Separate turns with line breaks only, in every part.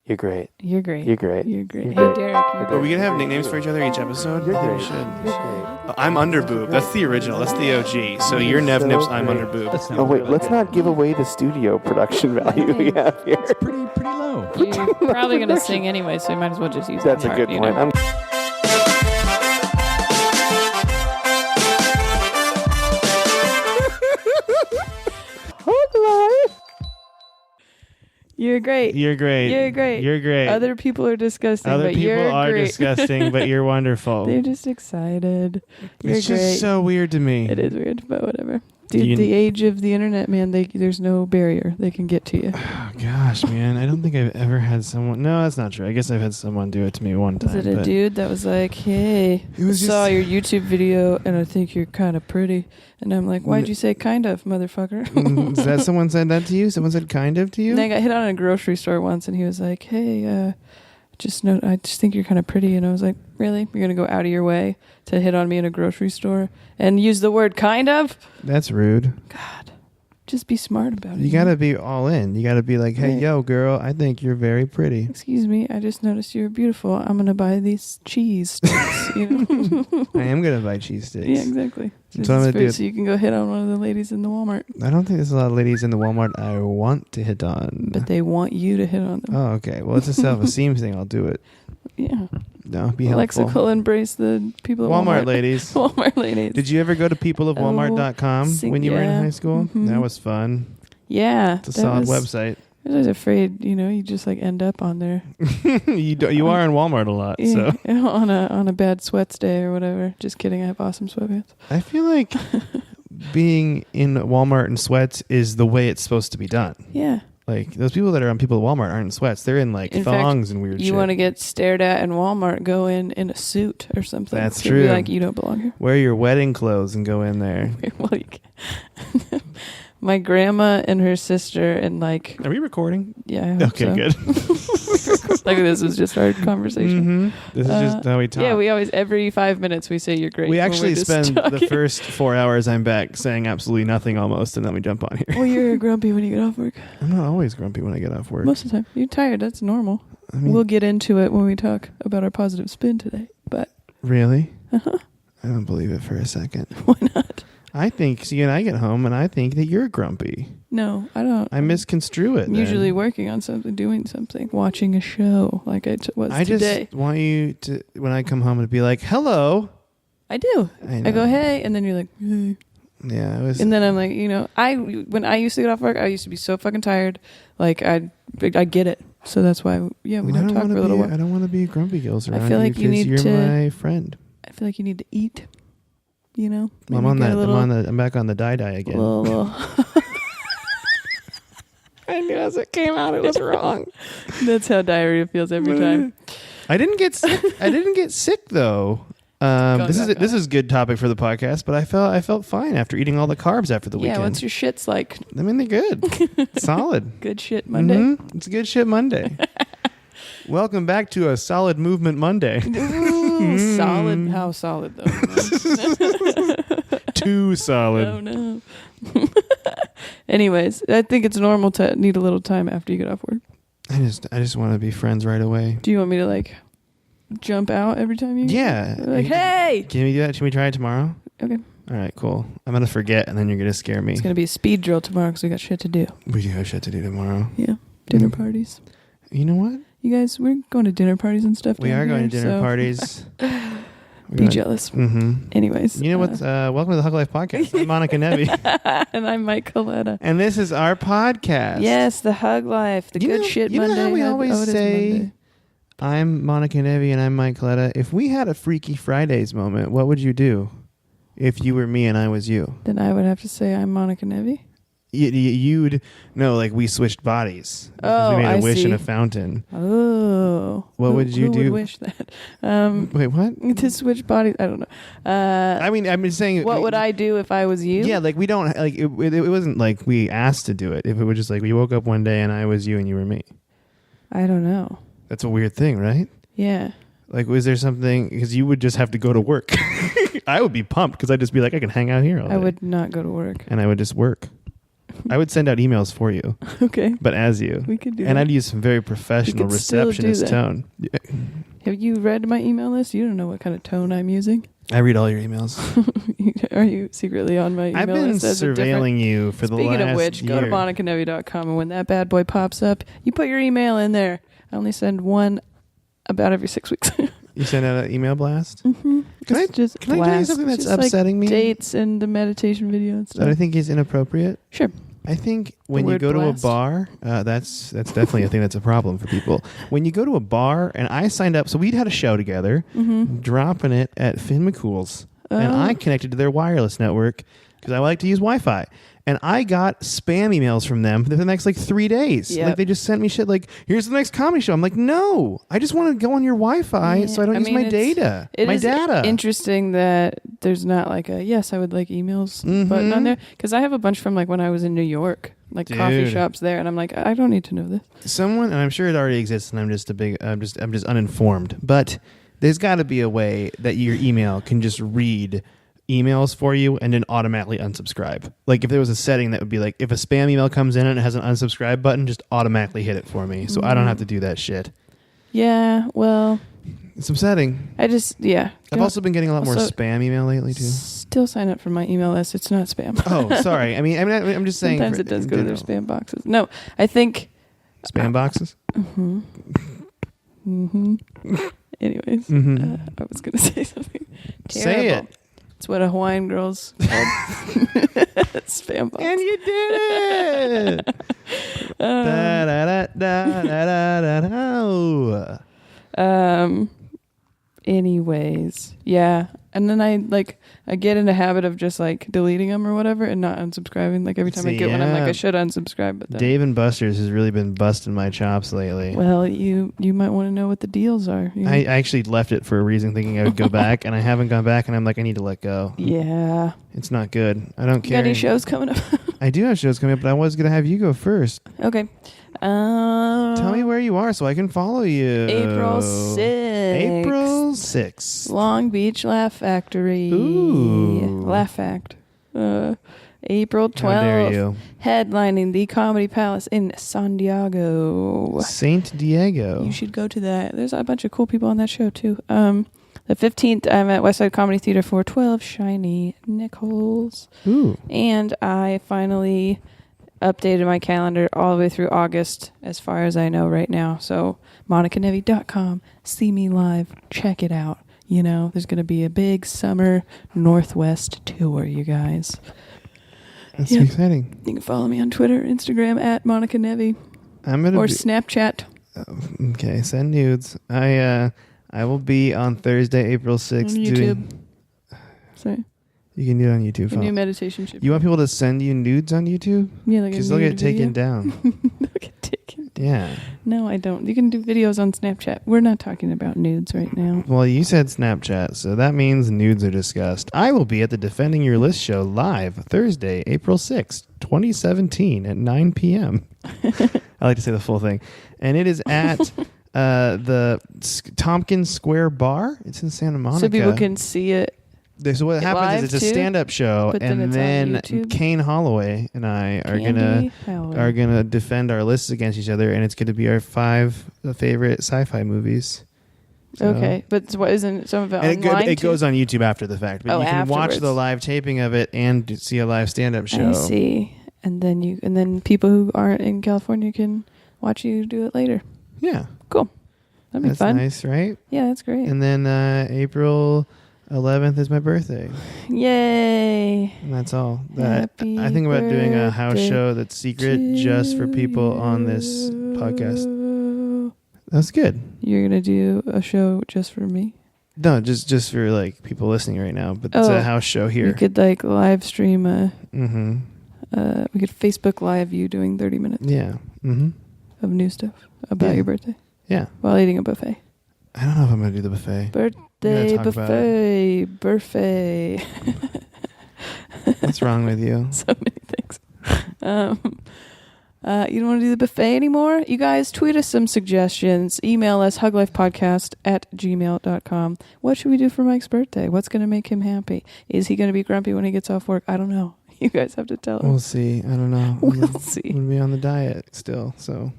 You're great.
You're great.
You're great.
You're great.
You're
Hey,
great.
Derek.
Are we gonna have nicknames for each other each episode?
You're
I think
great.
we should.
You're great.
I'm Underboob. That's the original. That's the OG. So you're Nev Nips. I'm
great.
Underboob.
Oh wait, let's not give away the studio production value we have here.
Pretty low.
You're probably going to sing anyway, so you might as well just use
That's
that
a
part,
good
you
point.
know? You're great.
You're great.
You're great.
You're great.
Other people are disgusting,
Other
but
people
you're
are
great.
disgusting, but you're wonderful.
They're just excited. You're
It's
great.
just so weird to me.
It is weird, but whatever. Dude, the age of the internet, man, there's no barrier. They can get to you.
Oh, gosh, man. I don't think I've ever had someone... No, that's not true. I guess I've had someone do it to me one time.
Was it a dude that was like, hey,
It was
I saw
just-
your YouTube video and I think you're kind of pretty. And I'm like, why'd you say kind of, motherfucker?
Is that someone said that to you? Someone said kind of to you?
And I got hit on in a grocery store once and he was like, hey, I just think you're kind of pretty. And I was like, really? You're going to go out of your way to hit on me in a grocery store and use the word kind of?
That's rude.
God, just be smart about it.
You got to be all in. You got to be like, hey,
Right.
yo, girl, I think you're very pretty.
Excuse me, I just noticed you're beautiful. I'm going to buy these cheese sticks. You know?
I am going to buy cheese sticks.
Yeah, exactly.
So I'm gonna do it.
So you can go hit on one of the ladies in the Walmart.
I don't think there's a lot of ladies in the Walmart I want to hit on.
But they want you to hit on them.
Oh, okay. Well, it's a self-esteem thing. I'll do it.
Yeah.
No, be helpful.
Lexical embrace the people at
Walmart
Walmart.
ladies.
Walmart ladies.
Did you ever go to peopleofwalmart.com when you were in
yeah.
high school?
Mhm.
That was fun.
Yeah.
It's a solid website.
I was afraid, you just like end up on there.
You are in Walmart a lot, so
Yeah, on a bad sweats day or whatever. Just kidding, I have awesome sweatpants.
I feel like being in Walmart in sweats is the way it's supposed to be done.
Yeah.
Like those people that are on people at Walmart aren't in sweats. They're in like
In
thongs
fact,
and weird shit.
You want to get stared at in Walmart, go in a suit or something.
That's
They'll be
true.
like, you don't belong here.
Wear your wedding clothes and go in there.
Well, you can. My grandma and her sister and like...
Are we recording?
Yeah, I hope
Okay,
so.
good.
Like this was just our conversation.
This is just how we talk.
Yeah, we always, every 5 minutes we say you're great.
We
when
actually
we're just
spend the
talking.
first 4 hours I'm back saying absolutely nothing almost, and then we jump on here.
Well, you're grumpy when you get off work.
I'm not always grumpy when I get off work.
Most of the time. You're tired. That's normal.
I mean,
We'll get into it when we talk about our positive spin today. But
really?
uh-huh.
I don't believe it for a second.
Why not?
I think, see, and I get home and I think that you're grumpy.
No, I don't.
I misconstrue it.
I'm usually working on something, doing something, watching a show like I was
I
today.
just want you to, when I come home, to be like, hello.
I do.
I
I go,
know.
hey, and then you're like, hey.
Yeah, it was.
And then I'm like, when I used to get off work, I used to be so fucking tired. Like, I get it. So that's why, we
Well,
don't talk for a little while.
I don't want to be grumpy gills around
feel like you
'cause
need
you're
to-
my friend.
I feel like you need to eat,
I'm
Maybe
on
get
that.
a little-
I'm back on the die again.
little-
I knew as it came out, it was wrong.
That's how diarrhea feels every time.
I didn't get sick. I didn't get sick though. This is good topic for the podcast, but I felt fine after eating all the carbs after the
Yeah,
weekend.
what's your shits like?
I mean, they're good, solid.
Good shit Monday?
Mhm. It's a good shit Monday. Welcome back to a solid movement Monday.
Ooh, solid. How solid, though?
Too solid.
Oh, no. Anyways, I think it's normal to need a little time after you get off work.
I just want to be friends right away.
Do you want me to, like, jump out every time you...
Yeah.
Like, hey!
Can we do that? Should we try it tomorrow?
Okay.
All right, cool. I'm going to forget, and then you're going to scare me.
It's going to be a speed drill tomorrow because we got shit to do.
We do have shit to do tomorrow.
Yeah. Dinner parties.
You know what?
You guys, we're going to dinner parties and stuff.
We
down
are going to
here,
dinner
so
parties.
Be jealous.
Mm-hmm.
Anyways.
You know what? Welcome to the Hug Life Podcast. I'm Monica Nevi.
And I'm Mike Coletta.
And this is our podcast.
Yes, the Hug Life. The good shit
you
Monday.
know how we always
it is
say,
Monday.
I'm Monica Nevi and I'm Mike Coletta. If we had a Freaky Fridays moment, what would you do if you were me and I was you?
Then I would have to say I'm Monica Nevi.
You'd no, like we switched bodies.
Oh,
we made a
I
wish
see.
in a fountain.
Oh.
What would you
who
do?
Would wish that?
Wait, what?
To switch bodies? I don't know.
I mean, I'm just saying.
What would I do if I was you?
Yeah, like we don't like it wasn't like we asked to do it. If it was just like we woke up one day and I was you and you were me.
I don't know.
That's a weird thing, right?
Yeah.
Like, was there something? Because you would just have to go to work. I would be pumped because I'd just be like, I can hang out here all day.
I would not go to work.
And I would just work. I would send out emails for you.
Okay.
But as you.
We could do
and
that.
I'd use some very professional
We could still do
receptionist
that.
tone.
Have you read my email list? You don't know what kind of tone I'm using.
I read all your emails.
Are you secretly on my email
I've been
list? as a different-
surveilling you for the last
Speaking of which, go to
year.
monicanevi.com, and when that bad boy pops up, you put your email in there. I only send one about every 6 weeks.
You send out an email blast?
Mm-hmm.
Can I tell you something that's upsetting me?
Dates and the meditation video and stuff.
That I think is inappropriate?
Sure.
I think when you
word
go
blast.
to a bar, that's definitely a thing that's a problem for people. When you go to a bar, and I signed up, so we'd had a show together, dropping it at Finn McCool's, and I connected to their wireless network because I like to use Wi-Fi. And I got spam emails from them for the next 3 days.
Yep.
Like they just sent me shit like, here's the next comedy show. I'm like, no, I just want to go on your Wi-Fi so I don't use my data.
It is
data.
interesting that there's not like a yes, I would like emails button on there, because I have a bunch from when I was in New York, coffee
Dude.
shops there, and I'm like, I don't need to know this.
Someone, and I'm sure it already exists, and I'm just uninformed. But there's got to be a way that your email can just read emails for you and then automatically unsubscribe. Like if there was a setting that would be like, if a spam email comes in and it has an unsubscribe button, just automatically hit it for me, so I don't have to do that shit.
Yeah, well,
It's upsetting.
I've
also been getting a lot more
also-
spam email lately too.
Still sign up for my email list. It's not spam.
Oh, sorry. I'm just saying.
Sometimes it does go to their spam boxes. No, I think
spam boxes.
Anyways, I was going to say something terrible.
Say it.
It's what a Hawaiian girl's called. Spam box.
And you did it. Da, da, da, da, da, da, da.
Anyways, yeah. And then I get in the habit of just deleting them or whatever and not unsubscribing. Every time I get one, I'm like, I should unsubscribe. But then,
Dave and Buster's has really been busting my chops lately.
well, you might want to know what the deals are.
I actually left it for a reason, thinking I would go back, and I haven't gone back, and I'm like, I need to let go.
Yeah.
It's not good. I don't
You
care.
got any shows coming up?
I do have shows coming up, but I was going to have you go first.
Okay.
Tell me where you are so I can follow you.
April 6th.
April 6th.
Long Beach Laugh Factory.
Ooh.
Laugh Fact. April 12th.
How dare you.
Headlining the Comedy Palace in San Diego.
St. Diego.
You should go to that. There's a bunch of cool people on that show, too. The 15th, I'm at Westside Comedy Theater 412, Shiny Nichols.
Ooh.
And I finally updated my calendar all the way through August, as far as I know right now. So, monicanevi.com, see me live, check it out. There's going to be a big summer Northwest tour, you guys.
That's exciting.
You can follow me on Twitter, Instagram, at Monica Nevi, or Snapchat.
Okay, send nudes. I will be on Thursday, April 6th.
On YouTube. Sorry.
You can do it on YouTube.
A new meditation ship.
You want people to send you nudes on YouTube?
Yeah,
because they'll get taken down.
They'll get taken.
Yeah.
No, I don't. You can do videos on Snapchat. We're not talking about nudes right now.
Well, you said Snapchat, so that means nudes are discussed. I will be at the Defending Your List show live Thursday, April 6th, 2017 at 9 p.m. I like to say the full thing. And it is at the Tompkins Square Bar. It's in Santa Monica.
So people can see it.
So what happens is it's a stand-up show, and then Kane Holloway and I are gonna defend our lists against each other, and it's going to be our 5 favorite sci-fi movies. So.
Okay, but what isn't some of it online?
It goes on YouTube after the fact, but you can watch the live taping of it and see a live stand-up show.
I see, and then people who aren't in California can watch you do it later.
Yeah,
cool. That'd be fun.
That's nice, right?
Yeah, that's great.
And then April 11th is my birthday.
Yay.
And that's all.
Happy
I think about doing a house
birthday
show that's secret just for people on this podcast. That's good.
You're going to do a show just for me?
No, just for people listening right now, but it's a house show here.
You could live stream we could Facebook Live you doing 30 minutes.
Yeah.
Of new stuff about your birthday.
Yeah.
While eating a buffet.
I don't know if I'm going to do the buffet.
Birthday buffet.
What's wrong with you?
So many things. You don't want to do the buffet anymore? You guys, tweet us some suggestions. Email us, huglifepodcast@gmail.com. What should we do for Mike's birthday? What's going to make him happy? Is he going to be grumpy when he gets off work? I don't know. You guys have to tell
We'll
us.
see. I don't know.
We'll see.
I'm gonna be on the diet still, so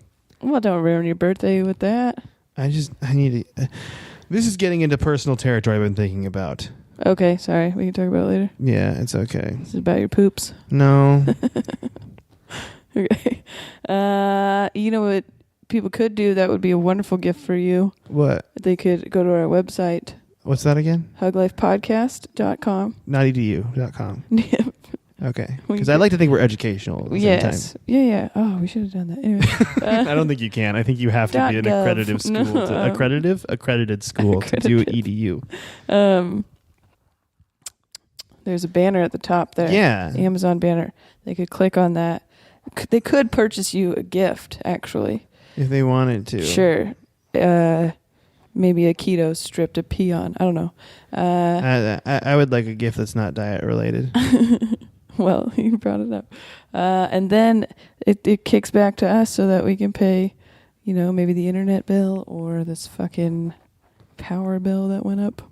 Well, don't ruin your birthday with that.
I need to. This is getting into personal territory I've been thinking about.
Okay, sorry. We can talk about it later.
Yeah, it's okay.
This is about your poops.
No.
Okay. You know what people could do that would be a wonderful gift for you?
What?
They could go to our website,
What's that again?
huglifepodcast.com.
Notedu.com. Okay.
We
Because I like to think we're educational at the same
Yes. Yeah. Oh, we should have done that. Anyway.
time. I don't think you can. I think you have to be an
.gov.
accredited school.
No.
Accredited school to do edu.
There's a banner at the top there.
Yeah.
Amazon banner. They could click on that. They could purchase you a gift, actually.
If they wanted to.
Sure. Maybe a keto strip to pee on. I don't know.
I would like a gift that's not diet related.
Well, you brought it up. And then it kicks back to us so that we can pay, maybe the internet bill or this fucking power bill that went up.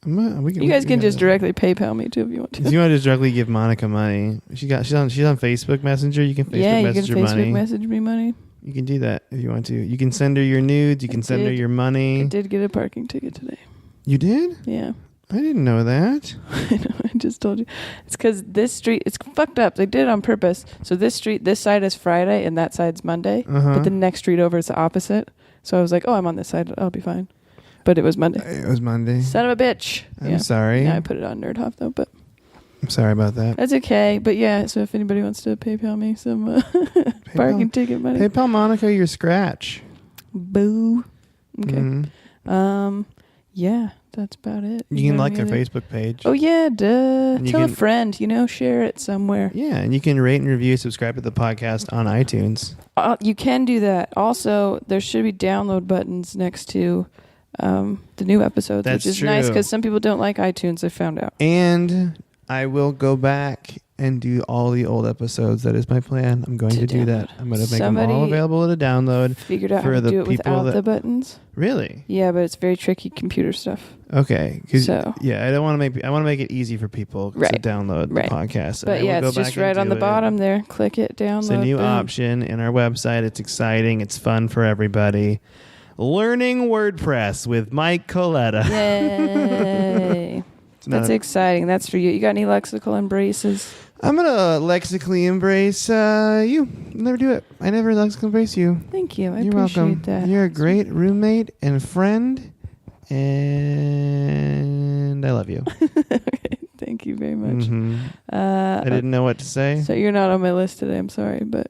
You guys can just directly PayPal me too if you want to.
If you want to just directly give Monica money, she's on Facebook Messenger. You can Facebook message her money.
Facebook message me money.
You can do that if you want to. You can send her your nudes. You can send her your money.
I did get a parking ticket today.
You did?
Yeah.
I didn't know that.
I know. I just told you. It's because this street, it's fucked up. They did it on purpose. So this street, this side is Friday and that side's Monday. But the next street over is the opposite. So I was like, oh, I'm on this side. I'll be fine. But it was Monday.
It was Monday.
Son of a bitch.
I'm sorry.
Yeah, I put it on Nerdhoff though, but
I'm sorry about that.
that's okay. But yeah, so if anybody wants to PayPal me some parking ticket money.
PayPal Monica your scratch.
Boo. Okay.
Mm-hmm.
Yeah, that's about it.
You can
got
like
any
their
other-
Facebook page.
Oh yeah, duh.
And you
Tell a
can-
friend, share it somewhere.
Yeah, and you can rate and review, subscribe to the podcast on iTunes.
You can do that. Also, there should be download buttons next to the new episodes,
That's
which is
true.
nice because some people don't like iTunes, I found out.
And I will go back and do all the old episodes. That is my plan. I'm going to do that. I'm going to make them all available to download.
Figured out
for
how to
the
do it
people
without
that-
the buttons.
Really?
Yeah, but it's very tricky computer stuff.
Okay.
So.
Yeah, I want to make it easy for people to download the podcast.
But yeah, it's just right on the bottom there. Click it, download.
It's a new
boom.
option in our website. It's exciting. It's fun for everybody. Learning WordPress with Mike Coletta.
Yay. That's exciting. That's for you. You got any lexical embraces?
I'm going to lexically embrace you. Never do it. I never lexically embrace you.
Thank you. I
You're
appreciate
welcome.
that.
You're a great roommate and friend, and I love you.
Okay, thank you very much.
Mm-hmm. I didn't know what to say.
So you're not on my list today. I'm sorry, but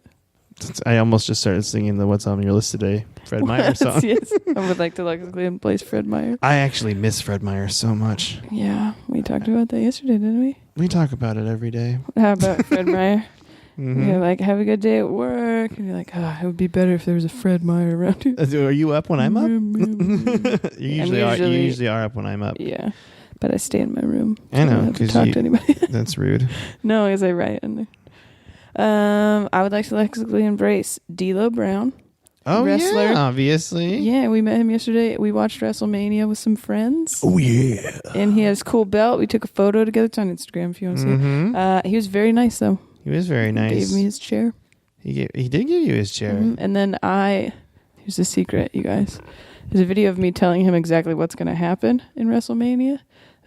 I almost just started singing the "What's on Your List Today" Fred Meyer song.
Yes, I would like to lexically embrace Fred Meyer.
I actually miss Fred Meyer so much.
Yeah, we talked about that yesterday, didn't we?
We talk about it every day.
How about Fred Meyer?
Mm-hmm.
You're like, have a good day at work. And you're like, it would be better if there was a Fred Meyer around here.
Are you up when I'm up? You
usually
usually are up when I'm up.
Yeah, but I stay in my room.
I know,
don't have to
'cause
talk to anybody.
That's rude.
No, as I write in there. I would like to lexically embrace D'Lo Brown.
Oh,
wrestler.
yeah, obviously.
Yeah, we met him yesterday. We watched Wrestlemania with some friends.
Oh, yeah.
And he has a cool belt. We took a photo together. It's on Instagram if you want to see it. He was very nice, though.
He was very nice.
He gave me his chair.
He did give you his chair.
And then here's a secret, you guys. There's a video of me telling him exactly what's going to happen in WrestleMania.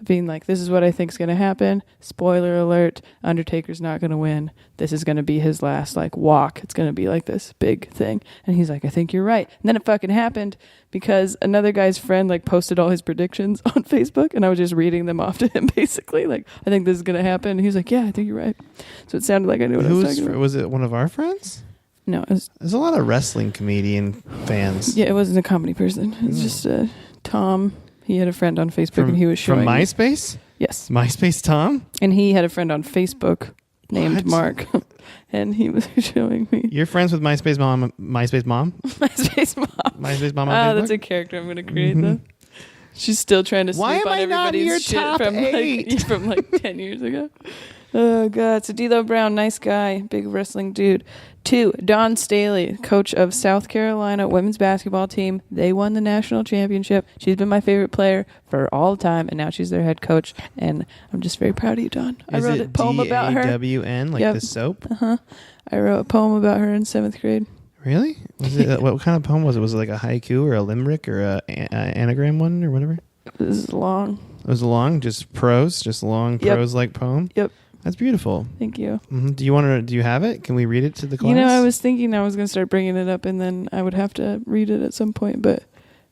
Being like, this is what I think is going to happen. Spoiler alert, Undertaker's not going to win. This is going to be his last walk. It's going to be like this big thing. And he's like, I think you're right. And then it fucking happened because another guy's friend posted all his predictions on Facebook, and I was just reading them off to him basically. I think this is going to happen. And he was like, yeah, I think you're right. So it sounded like I knew what I was talking about.
Was it one of our friends?
No, it was...
There's a lot of wrestling comedian fans.
Yeah, it wasn't a comedy person. It's just Tom... He had a friend on Facebook and he was showing
from MySpace?
Yes.
MySpace Tom?
And he had a friend on Facebook named Mark. And he was showing me.
You're friends with MySpace Mom?
MySpace Mom.
MySpace Mom on Facebook?
That's a character I'm going to create though. She's still trying to sleep on everybody's shit from 10 years ago. Oh, God. So D'Lo Brown, nice guy, big wrestling dude. 2, Dawn Staley, coach of South Carolina women's basketball team. They won the national championship. She's been my favorite player for all time, and now she's their head coach. And I'm just very proud of you, Dawn. I wrote a poem about her.
DAWN, like the soap?
Uh-huh. I wrote a poem about her in 7th grade.
Really? Was it what kind of poem was it? Was it like a haiku or a limerick or a anagram one or whatever?
It was long.
It was long, just prose, just long prose-like poem?
Yep.
That's beautiful.
Thank you.
Mm-hmm. Do you have it? Can we read it to the class?
You know, I was thinking I was going to start bringing it up and then I would have to read it at some point, but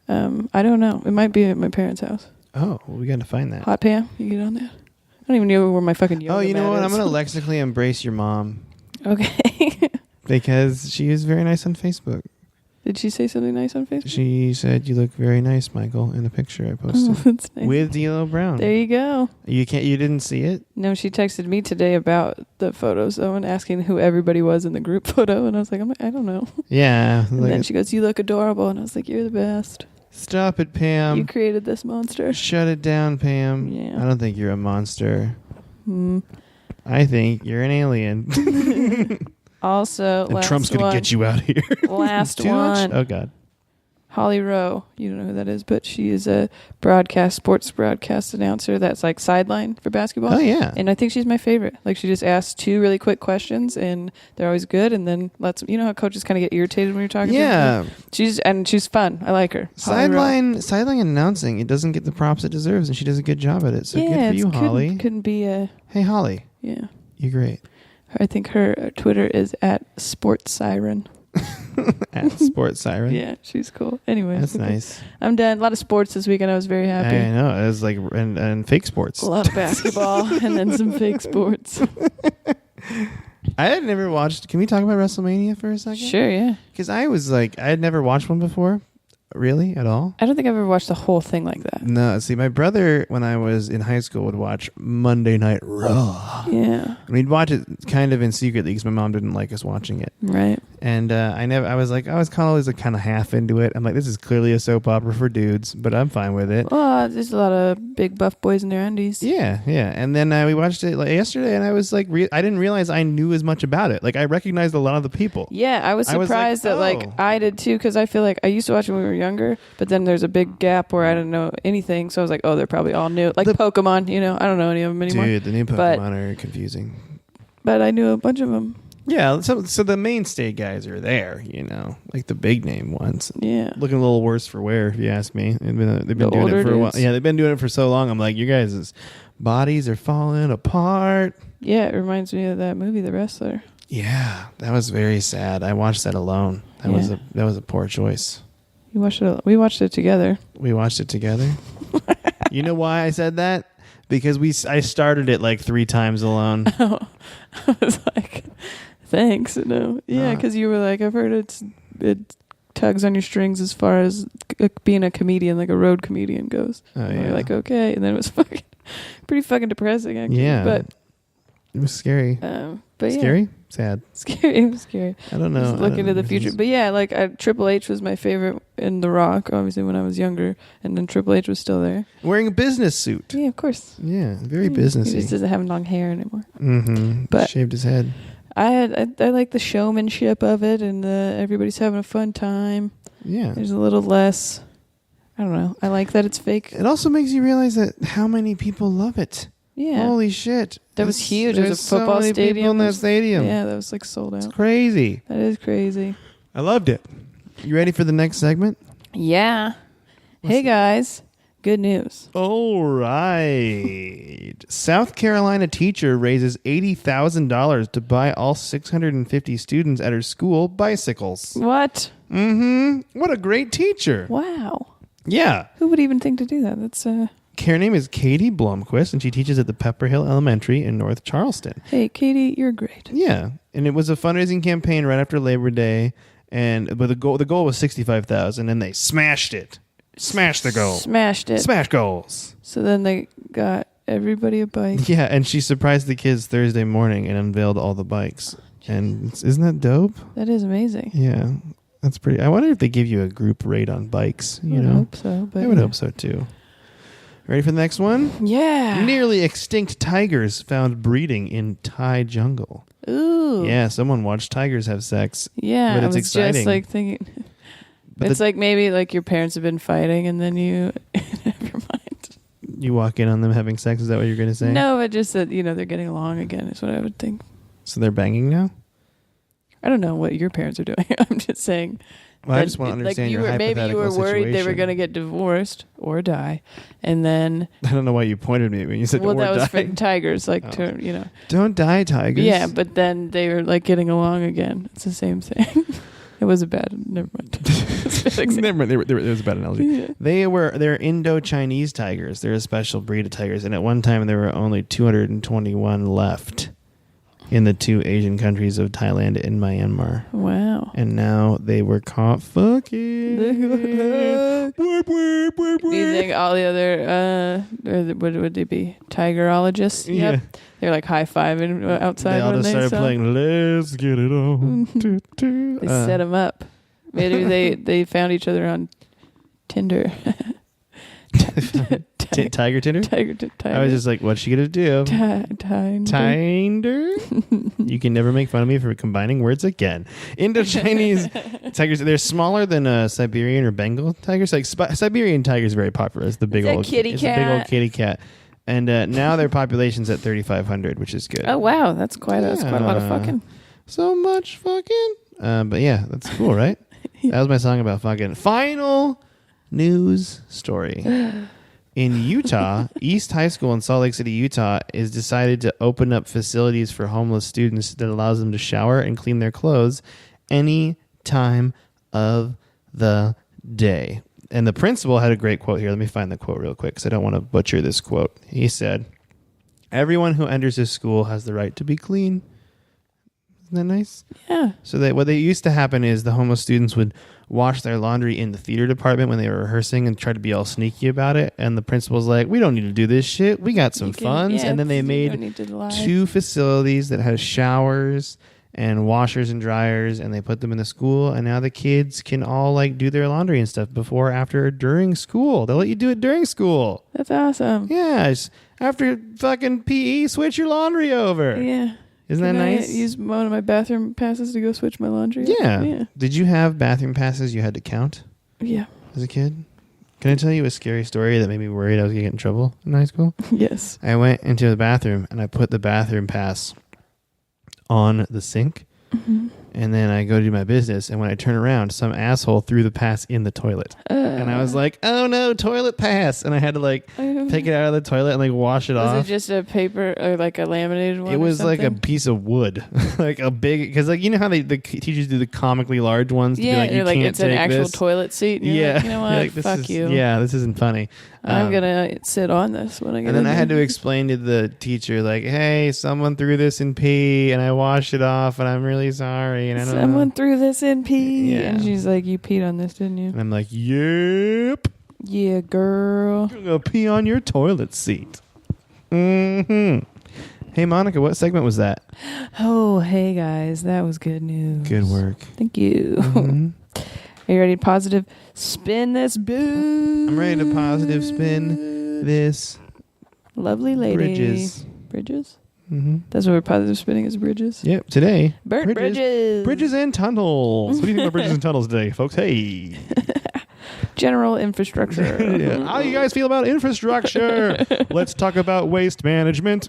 I don't know. It might be at my parents' house.
Oh, well, we got to find that.
Hot Pam, you get on that? I don't even know where my fucking yoga
Oh, you know
mat
what?
is.
I'm going to lexically embrace your mom.
Okay.
Because she is very nice on Facebook.
Did she say something nice on Facebook?
She said, "You look very nice, Michael," in a picture I posted.
Oh, that's nice.
With D'Lo Brown.
There you go.
You didn't see it?
No, she texted me today about the photos, though, and asking who everybody was in the group photo, and I was like, I don't know.
Yeah.
And then she goes, "You look adorable," and I was like, "You're the best.
Stop it, Pam.
You created this monster."
Shut it down, Pam.
Yeah.
I don't think you're a monster.
Hmm.
I think you're an alien.
Also,
And
last
Trump's going to get you out here.
Last
Too much?
one.
Oh, God.
Holly Rowe. You don't know who that is, but she is a sports broadcast announcer that's like sideline for basketball.
Oh, yeah.
And I think she's my favorite. Like, she just asks 2 really quick questions, and they're always good, and then you know how coaches kind of get irritated when you're talking to them? She's fun. I like her.
Sideline announcing, it doesn't get the props it deserves, and she does a good job at it. So good for you, Holly.
Couldn't be a...
Hey, Holly.
Yeah.
You're great.
I think her Twitter is at Sports Siren.
At Sports Siren.
Yeah, she's cool. Anyway.
That's nice.
I'm done. A lot of sports this weekend. I was very happy.
I know. It was like, and fake sports.
A lot of basketball and then some fake sports.
I had never watched. Can we talk about WrestleMania for a second?
Sure, yeah.
Because I was like, I had never watched one before. Really? At all?
I don't think I've ever watched the whole thing like that.
No. See, my brother, when I was in high school, would watch Monday Night Raw.
Yeah.
And we'd watch it kind of in secretly because my mom didn't like us watching it.
Right.
And I was kind of always like kind of half into it. I'm like, this is clearly a soap opera for dudes, but I'm fine with it.
Well, there's a lot of big buff boys in their undies.
Yeah, yeah. And then we watched it like yesterday, and I was like, I didn't realize I knew as much about it. Like, I recognized a lot of the people.
Yeah, I was surprised that I did too, because I feel like I used to watch it when we were younger, but then there's a big gap where I didn't know anything, so I was like, oh, they're probably all new. Like Pokemon, I don't know any of them anymore.
Dude, the new Pokemon are confusing.
But I knew a bunch of them.
Yeah, so the mainstay guys are there, like the big name ones.
Yeah.
Looking a little worse for wear, if you ask me. They've been doing it for a while. Yeah, they've been doing it for so long. I'm like, you guys' bodies are falling apart.
Yeah, it reminds me of that movie, The Wrestler.
Yeah, that was very sad. I watched that alone. That was a poor choice.
We watched it together.
We watched it together. You know why I said that? Because I started it like 3 times alone.
Oh, I was like, thanks. No, yeah, because you were like, I've heard it tugs on your strings as far as being a comedian, like a road comedian goes.
Oh,
and
yeah.
you're like, okay, and then it was pretty fucking depressing, actually.
Yeah,
but
it was scary.
But
scary, sad.
Scary. It was scary.
I don't know.
Just look into the future. But yeah, like Triple H was my favorite in The Rock, obviously, when I was younger, and then Triple H was still there.
Wearing a business suit.
Yeah, of course.
Yeah, very businessy.
He just doesn't have long hair anymore.
Mm-hmm.
But
shaved his head.
I like the showmanship of it, and everybody's having a fun time.
Yeah.
There's a little less, I don't know. I like that it's fake.
It also makes you realize that how many people love it.
Yeah.
Holy shit.
That was huge. It was a football
so many
stadium.
People in that stadium.
Yeah, that was like sold out.
It's crazy.
That is crazy.
I loved it. You ready for the next segment?
Yeah. Hey guys, good news.
All right. South Carolina teacher raises $80,000 to buy all 650 students at her school bicycles.
What?
Mm-hmm. What a great teacher.
Wow.
Yeah.
Who would even think to do that? That's
Her name is Katie Blomquist, and she teaches at the Pepper Hill Elementary in North Charleston.
Hey, Katie, you're great.
Yeah, and it was a fundraising campaign right after Labor Day, but the goal was $65,000, and they smashed it. Smashed the goal.
Smashed it.
Smash goals.
So then they got everybody a bike.
Yeah, and she surprised the kids Thursday morning and unveiled all the bikes. And isn't that dope?
That is amazing.
Yeah, that's pretty. I wonder if they give you a group rate on bikes.
I would hope so. But
I would hope so too. Ready for the next one?
Yeah.
Nearly extinct tigers found breeding in Thai jungle.
Ooh.
Yeah, someone watched tigers have sex.
Yeah,
but
I
it's
was
exciting.
just like thinking.
But
It's like maybe like your parents have been fighting and then you. Never mind.
You walk in on them having sex. Is that what you're going to say?
No, but just that they're getting along again is what I would think.
So they're banging now?
I don't know what your parents are doing. I'm just saying.
Well, I
that
just want to
like
understand your
maybe you were
hypothetical
worried they were
situation.
going to get divorced or die, and then
I don't know why you pointed me when you said
well,
or
that was
die.
for tigers, like
Oh. Don't die, tigers.
Yeah, but then they were like getting along again. It's the same thing. It was a bad. Never mind. It's a bad example.
Never mind. It was a bad analogy.
Yeah.
They're Indo-Chinese tigers. They're a special breed of tigers, and at one time there were only 221 left in the 2 Asian countries of Thailand and Myanmar.
Wow.
And now they were caught fucking.
Do you think all the other what would they be? Tigerologists?
Yeah.
Yep. They're like high fiving outside
They all
when
just
they
started
saw.
playing "Let's Get It On."
They set them up. Maybe they found each other on Tinder.
Tiger Tinder.
Tiger.
I was just like, "What's she gonna do?"
Tinder.
Tinder. You can never make fun of me for combining words again. Indo-Chinese tigers. They're smaller than Siberian or Bengal tigers. Like Siberian tiger is very popular. It's the big
It's a
old
kitty
it's
cat.
a big old kitty cat. And now their population's at 3,500, which is good.
Oh wow, that's quite a lot of fucking.
So much fucking. But yeah, that's cool, right?
Yeah.
That was my song about fucking. Final news story. In Utah, East High School in Salt Lake City, Utah, is decided to open up facilities for homeless students that allows them to shower and clean their clothes any time of the day. And the principal had a great quote here. Let me find the quote real quick because I don't want to butcher this quote. He said, "Everyone who enters this school has the right to be clean." Isn't that nice?
Yeah.
So what they used to happen is the homeless students would wash their laundry in the theater department when they were rehearsing and try to be all sneaky about it. And the principal's like, "We don't need to do this shit. We got some funds." And then they made 2 facilities that has showers and washers and dryers, and they put them in the school. And now the kids can all like do their laundry and stuff before, after, or during school. They'll let you do it during school.
That's awesome.
Yes. After fucking PE, switch your laundry over.
Yeah.
Isn't that
Can
nice?
I use one of my bathroom passes to go switch my laundry?
Yeah. Did you have bathroom passes you had to count
Yeah.
as a kid? Can I tell you a scary story that made me worried I was going to get in trouble in high school?
Yes.
I went into the bathroom and I put the bathroom pass on the sink.
Mm-hmm.
And then I go to do my business, and when I turn around, some asshole threw the pass in the toilet. And I was like, "Oh no, toilet pass." And I had to like take it out of the toilet and like wash it off.
Was it just a paper or like a laminated one?
It was
or
like a
something?
piece of wood, like a big, because like you know how the teachers do the comically large ones to
Yeah,
be like, you
you're like
can't
it's an
take
actual
this.
toilet seat. And you're
Yeah,
like, you know what?
You're like, this
Fuck
is,
you.
Yeah, this isn't funny.
I'm gonna sit on this when I get.
And then
in
I had to
there.
explain to the teacher, like, "Hey, someone threw this in pee, and I washed it off, and I'm really sorry." And I don't
Someone
know.
threw this in pee,
Yeah.
and she's like, "You peed on this, didn't you?"
And I'm like, "Yep,
Yeah, girl.
I'm gonna pee on your toilet seat." Mm-hmm. Hey, Monica, what segment was that?
Oh, hey guys, that was good news.
Good work.
Thank you.
Mhm.
Are you ready to positive spin this boo?
I'm ready to positive spin this
Lovely lady.
Bridges.
Bridges?
Mm-hmm.
That's what we're positive spinning is bridges.
Yep, today.
Bridges.
Bridges and tunnels. What do you think about bridges and tunnels today, folks? Hey.
General infrastructure.
Yeah. How do you guys feel about infrastructure? Let's talk about waste management.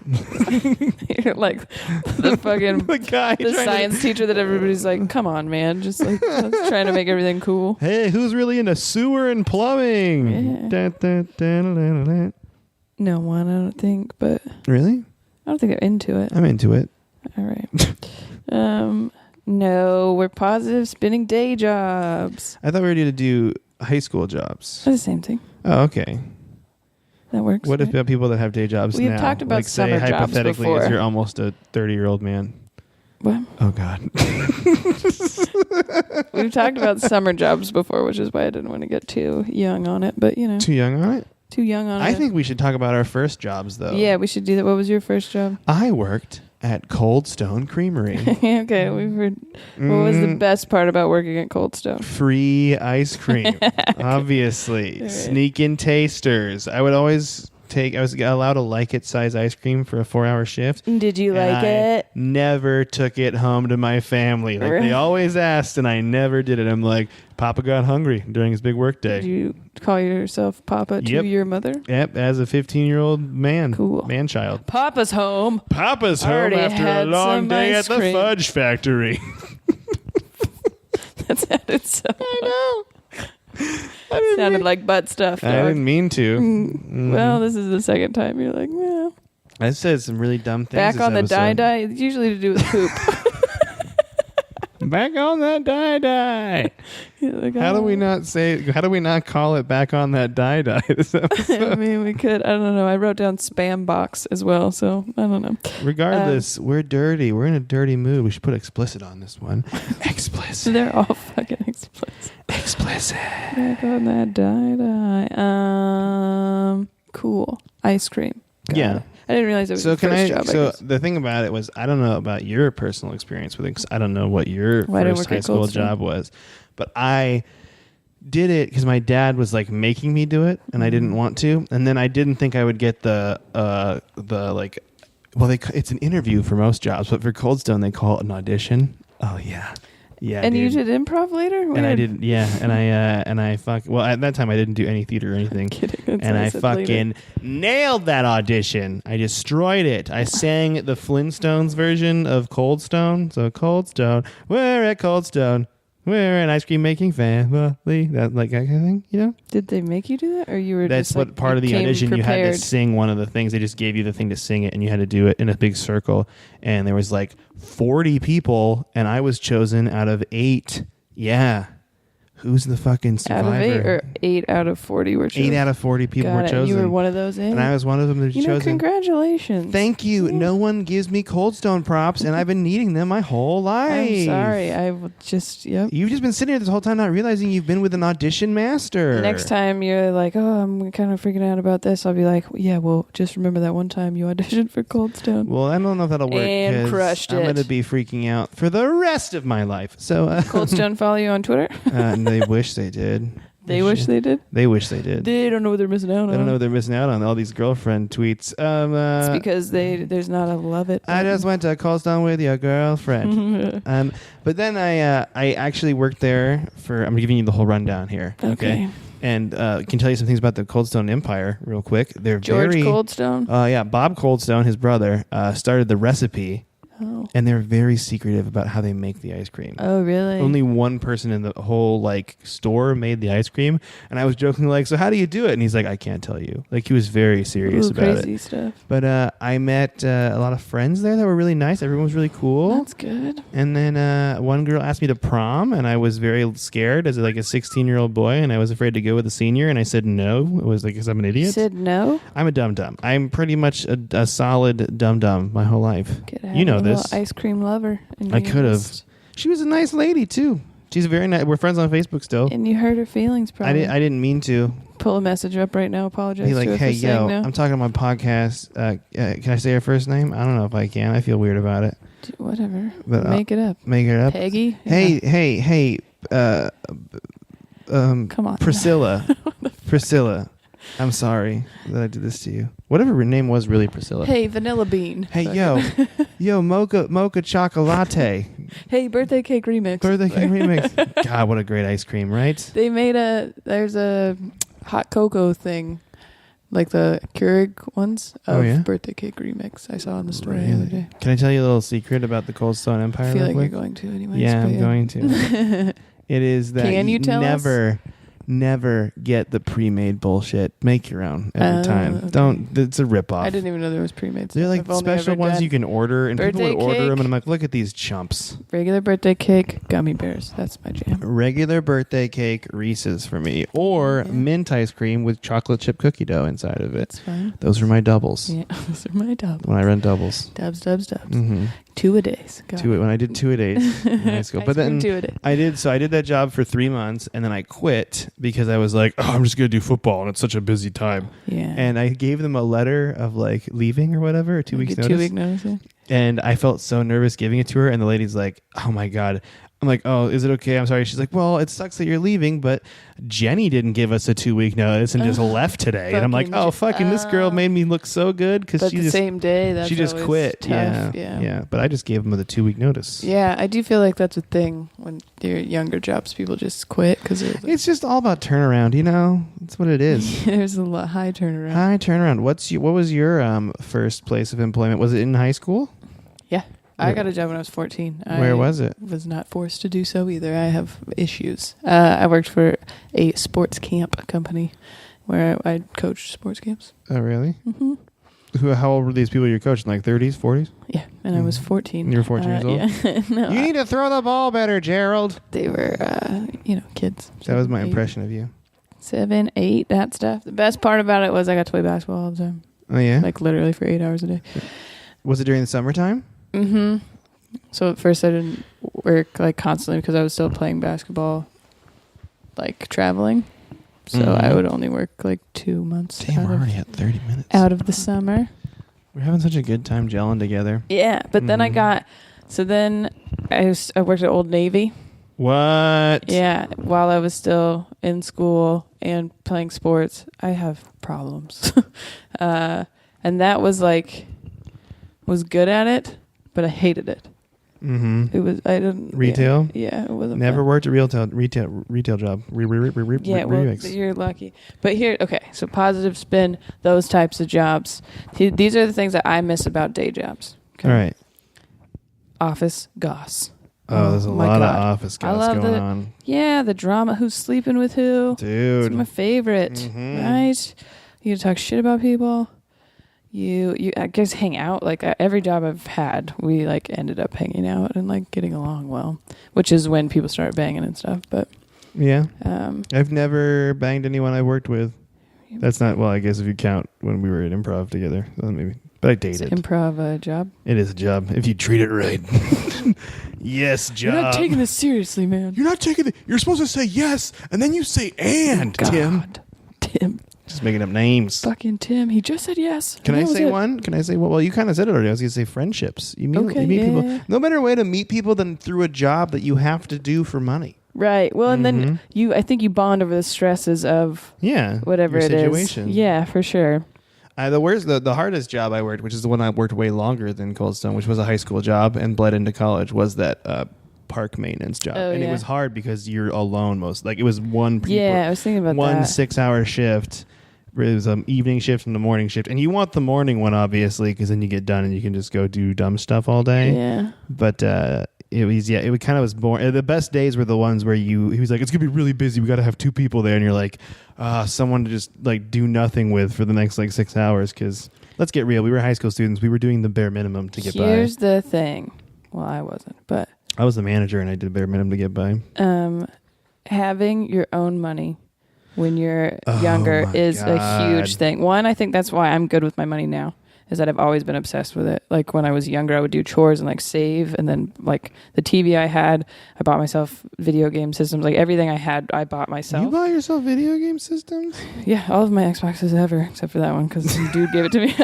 You're like the fucking
The guy
the
trying
science teacher that everybody's like, come on, man, just like just trying to make everything cool.
Hey, who's really into sewer and plumbing?
Yeah.
Da.
No one, I don't think, but
Really?
I don't think they're into it.
I'm into it.
All right. No, we're positive spinning day jobs.
I thought we were going to do high school jobs.
That's the same thing.
Oh, okay.
That works.
What
right?
about people that have day jobs
We've
now?
talked about
like, say,
summer jobs
hypothetically,
before.
as you're almost a 30-year-old man.
What?
Oh, God.
We've talked about summer jobs before, which is why I didn't want to get too young on it. But, you know,
Too young on it?
too young on it.
I think we should talk about our first jobs, though.
Yeah, we should do that. What was your first job?
I worked at Cold Stone Creamery.
Okay, we've heard. What was the best part about working at Cold Stone?
Free ice cream, obviously.
Right.
Sneak in tasters. I would always was allowed a like it size ice cream for a 4-hour shift.
Did you
and
like
I
it?
Never took it home to my family. Like they always asked, and I never did it. I'm like, Papa got hungry during his big work day.
Did you call yourself Papa to your mother?
Yep, as a 15-year-old man.
Cool.
Man-child.
Papa's home.
Papa's home
Already
after a
had
long
some
day
ice
at the
cream.
fudge factory.
That sounded so.
I know.
Sounded like butt stuff.
I
dog.
didn't mean to.
Well, this is the second time you're like, well.
I said some really dumb things.
Back
this
on the
episode.
die. It's usually to do with poop.
Back on that die.
Like,
How do we not call it back on that die this episode?
I mean, we could. I don't know. I wrote down spam box as well, so I don't know.
Regardless, we're dirty. We're in a dirty mood. We should put explicit on this one. Explicit.
They're all fucking explicit.
Explicit.
Back on that die. Cool. Ice cream. Got
Yeah.
it. I didn't realize it was
So
your
can
first
I?
job.
So
guess.
the thing about it was, I don't know about your personal experience with it. 'Cause I don't know what your
Well, I didn't
first
work
high
at
school
Cold Stone.
job was, but I did it because my dad was like making me do it, and I didn't want to. And then I didn't think I would get the like. Well, it's an interview for most jobs, but for Cold Stone they call it an audition. Oh yeah. Yeah,
And
dude.
you did improv later?
And I did, yeah. And I well, at that time I didn't do any theater or anything.
Kidding. That's
And
what
I
said
fucking
later.
nailed that audition. I destroyed it. I sang the Flintstones version of Cold Stone. So Cold Stone, we're at Cold Stone. We're an ice cream making family. That like that kind of thing, you know?
Did they make you do that, or you were?
That's
just
what
like,
part of the
came
audition
prepared?
you had to sing one of the things. They just gave you the thing to sing it, and you had to do it in a big circle. And there was like 40 people, and I was chosen out of 8. Yeah. Who's the fucking survivor?
Out of 8 or 8 out of 40 were chosen?
8 out of 40 people
Got
were
it.
chosen.
You were one of those 8?
And I was one of them that was
you know,
chosen.
congratulations.
Thank you.
Yeah.
No one gives me Cold Stone props, and I've been needing them my whole life.
I'm sorry. I will just, yep.
You've just been sitting here this whole time not realizing you've been with an audition master.
Next time you're like, oh, I'm kind of freaking out about this, I'll be like, yeah, well, just remember that one time you auditioned for Cold Stone.
Well, I don't know if that'll work.
And
'cause
crushed
I'm
it.
going to be freaking out for the rest of my life. So
Cold Stone follow you on Twitter?
and they wish they did.
They wish they did?
They wish they did.
They don't know what they're missing out on.
They don't know what they're missing out on. All these girlfriend tweets.
It's because there's not a love it.
I just went to Cold Stone with your girlfriend. But then I actually worked there for. I'm giving you the whole rundown here. Okay. And can tell you some things about the Cold Stone Empire real quick. They're
George
very
Cold Stone?
yeah, Bob Cold Stone, his brother, started the recipe.
Oh.
And they're very secretive about how they make the ice cream.
Oh, really?
Only one person in the whole like store made the ice cream, and I was joking like, "So how do you do it?" And he's like, "I can't tell you." Like he was very serious about
crazy
it.
Stuff.
But I met a lot of friends there that were really nice. Everyone was really cool.
That's good.
And then one girl asked me to prom, and I was very scared as like a 16-year-old boy, and I was afraid to go with a senior, and I said no. It was like, because I'm an idiot.
You said no?
I'm a dum-dum. I'm pretty much a solid dum-dum my whole life. You know this.
Ice cream lover.
I could have. She was a nice lady too. She's very nice. We're friends on Facebook still.
And you hurt her feelings, probably.
I didn't mean to.
Pull a message up right now. Apologize.
Be like,
to her
hey,
for saying
yo,
no.
I'm talking on my podcast. Can I say her first name? I don't know if I can. I feel weird about it.
Whatever.
But
Make it up.
Make it up.
Peggy.
Hey.
Come on.
Priscilla. Priscilla. I'm sorry that I did this to you. Whatever her name was, really Priscilla.
Hey, Vanilla Bean.
Hey, yo, mocha chocolate.
Hey, birthday cake remix.
Birthday cake remix. God, what a great ice cream, right?
They made there's a hot cocoa thing, like the Keurig ones of birthday cake remix. I saw on the story the other day.
Can I tell you a little secret about the Cold Stone Empire?
I feel like
real
you're
quick?
going to anyways.
Yeah, I'm going to. It is that
Can you tell us?
Never get the pre-made bullshit. Make your own every time.
Okay.
Don't. It's a ripoff.
I didn't even know there was pre-made stuff.
They're like
I've only
special
ever
ones
done
you can order, and people
birthday
would order them,
cake.
and I'm like, look at these chumps.
Regular birthday cake, gummy bears. That's my jam.
Regular birthday cake, Reese's for me, or mint ice cream with chocolate chip cookie dough inside of it.
That's fine.
Those are my doubles.
Yeah, those are my doubles.
When I run doubles.
Dubs.
Mm-hmm.
2-a-days.
When I did 2-a-days in high school. But then
2-a-day.
I did that job for 3 months, and then I quit because I was like, oh, I'm just going to do football, and it's such a busy time.
Yeah.
And I gave them a letter of like leaving or whatever, or 2 weeks notice.
2 week notice. Yeah.
And I felt so nervous giving it to her, and the lady's like, oh my God, I'm like, oh, is it okay? I'm sorry. She's like, well, it sucks that you're leaving, but Jenny didn't give us a 2-week notice and just left today. And I'm like, oh, fucking this girl made me look so good because she
the
just
same day. That's
she just
always
quit.
Tough.
Yeah. But I just gave them the 2-week notice.
Yeah, I do feel like that's a thing when you're younger jobs. People just quit because
it's just all about turnaround. That's what it is.
There's a high turnaround.
High turnaround. What was your first place of employment? Was it in high school?
Yeah. I got a job when I was 14.
Where was it?
Was not forced to do so either. I have issues. I worked for a sports camp company where I coached sports camps.
Oh, really?
Mm-hmm.
How old were these people you're coaching? Like 30s, 40s?
Yeah, and I was 14.
And you were 14 years old?
Yeah. No,
you need to throw the ball better, Gerald.
They were, kids.
That was my
8.
impression of you.
7, 8, that stuff. The best part about it was I got to play basketball all the time.
Oh, yeah?
Like literally for 8 hours a day.
Was it during the summertime?
Mm-hmm. So at first I didn't work like constantly because I was still playing basketball, like traveling. So I would only work like 2 months.
Damn, we're already at 30 minutes.
Out of the summer.
We're having such a good time gelling together.
Yeah, but then I worked at Old Navy.
What?
Yeah, while I was still in school and playing sports, I have problems. And that was good at it, but I hated it.
Mm-hmm.
It was, I didn't.
Retail?
Yeah, it wasn't.
Never
fun.
worked a retail job.
Yeah, well, you're lucky. But here, okay, so positive spin, those types of jobs. These are the things that I miss about day jobs. Okay?
All right.
Office goss.
Oh, there's a lot of office goss going on.
Yeah, the drama, who's sleeping with who.
Dude.
It's my favorite, right? You talk shit about people. You I guess hang out. Like every job I've had, we like ended up hanging out and like getting along well, which is when people start banging and stuff. But
yeah, I've never banged anyone I worked with. That's not, well, I guess if you count when we were at improv together, maybe. But I dated.
Is improv a job?
It is a job if you treat it right. Yes, job.
You're not taking this seriously, man.
You're not taking it. You're supposed to say yes, and then you say and.
God. Tim.
Just making up names.
Fucking Tim. He just said yes.
Can I say one? Can I say one? Well, you kind of said it already. I was going to say friendships. You meet people.
Yeah.
No better way to meet people than through a job that you have to do for money.
Right. Well, and then I think you bond over the stresses of whatever
your
it
situation.
is. Yeah, for sure.
The hardest job I worked, which is the one I worked way longer than Cold Stone, which was a high school job and bled into college, was that park maintenance job. It was hard because you're alone it was one people.
Yeah, I was thinking about
one
that.
6-hour shift. It was an evening shift and a morning shift. And you want the morning one, obviously, because then you get done and you can just go do dumb stuff all day.
Yeah.
But it kind of was boring. The best days were the ones where he was like, it's going to be really busy. We got to have 2 people there. And you're like, someone to just like do nothing with for the next 6 hours. Because let's get real. We were high school students. We were doing the bare minimum to get by.
Here's the thing. Well, I wasn't, but
I was the manager and I did bare minimum to get by.
Having your own money when you're younger is a huge thing. One, I think that's why I'm good with my money now, is that I've always been obsessed with it. Like when I was younger, I would do chores and like save, and then like the TV I had, I bought myself video game systems. Like everything I had, I bought myself.
You bought yourself video game systems?
Yeah, all of my Xboxes ever, except for that one because some dude gave it to me.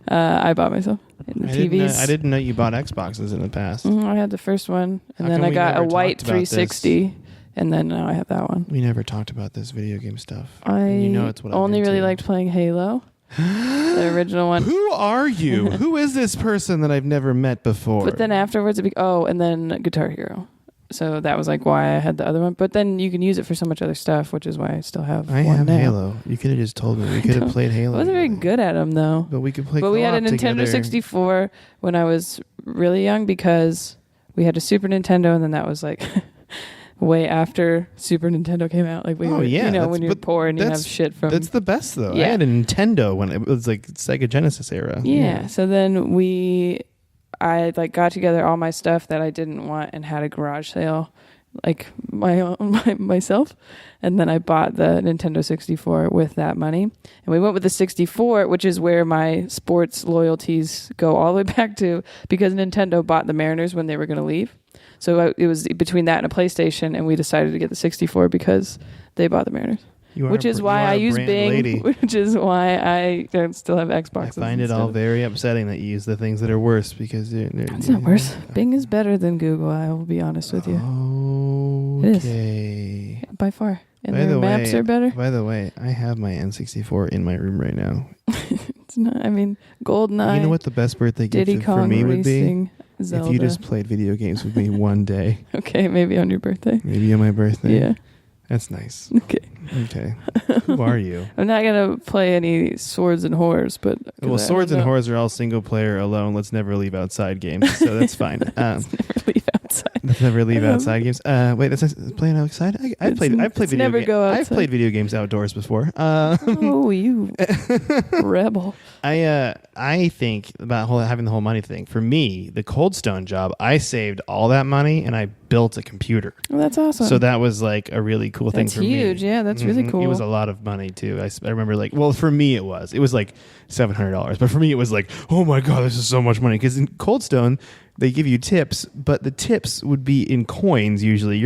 I bought myself. And the TVs.
I didn't know you bought Xboxes in the past.
I had the first one, and then I got a white 360. And then now I have that one.
We never talked about this video game stuff.
It's what only really liked playing Halo. The original one.
Who are you? Who is this person that I've never met before?
But then afterwards, and then Guitar Hero. So that was like why I had the other one. But then you can use it for so much other stuff, which is why I still have one now.
Halo. You could have just told me. We could have played Halo.
I wasn't very good at them, though.
But we could play
But we had a Nintendo
together.
64 when I was really young because we had a Super Nintendo, and then that was like... way after Super Nintendo came out. Like when you're poor and you have shit from...
That's the best, though.
Yeah.
I had a Nintendo when it was like Sega Genesis era.
Yeah. So then I like got together all my stuff that I didn't want and had a garage sale, like myself. And then I bought the Nintendo 64 with that money. And we went with the 64, which is where my sports loyalties go all the way back to, because Nintendo bought the Mariners when they were going to leave. So it was between that and a PlayStation, and we decided to get the 64 because they bought the Mariners.
You are
which is
you
why
are
I
a
use
brand
Bing,
lady.
which is why I don't still have Xbox.
I find it all very upsetting that you use the things that are worse because
It's not worse. Bing is better than Google. I will be honest with you.
Okay.
It is. By far. And
By
their
the
maps
way-
are better.
By the way, I have my N64 in my room right now.
It's not. I mean, GoldenEye.
You know what the best birthday gift
Diddy
for
Kong
me would be?
Racing, Zelda.
If you just played video games with me one day.
Okay, maybe on your birthday.
Maybe on my birthday.
Yeah.
That's nice.
Okay.
Okay. Who are you?
I'm not gonna play any Swords and Whores, but
Well, Swords and Whores are all single player alone. Let's never leave outside games, so that's fine.
Let's never leave outside.
Let's never leave outside games. Wait, that's playing outside. I've played video
never
games.
go
I've
outside.
played video games outdoors before.
Oh, you rebel!
I think about having the whole money thing. For me, the Cold Stone job, I saved all that money and I built a computer.
Well, that's awesome.
So that was like a really cool thing
That's
for me.
huge. Yeah, that's really cool.
It was a lot of money too. I remember for me it was like $700, but for me it was like, oh my god, this is so much money. Because in Cold Stone they give you tips, but the tips would be in coins usually.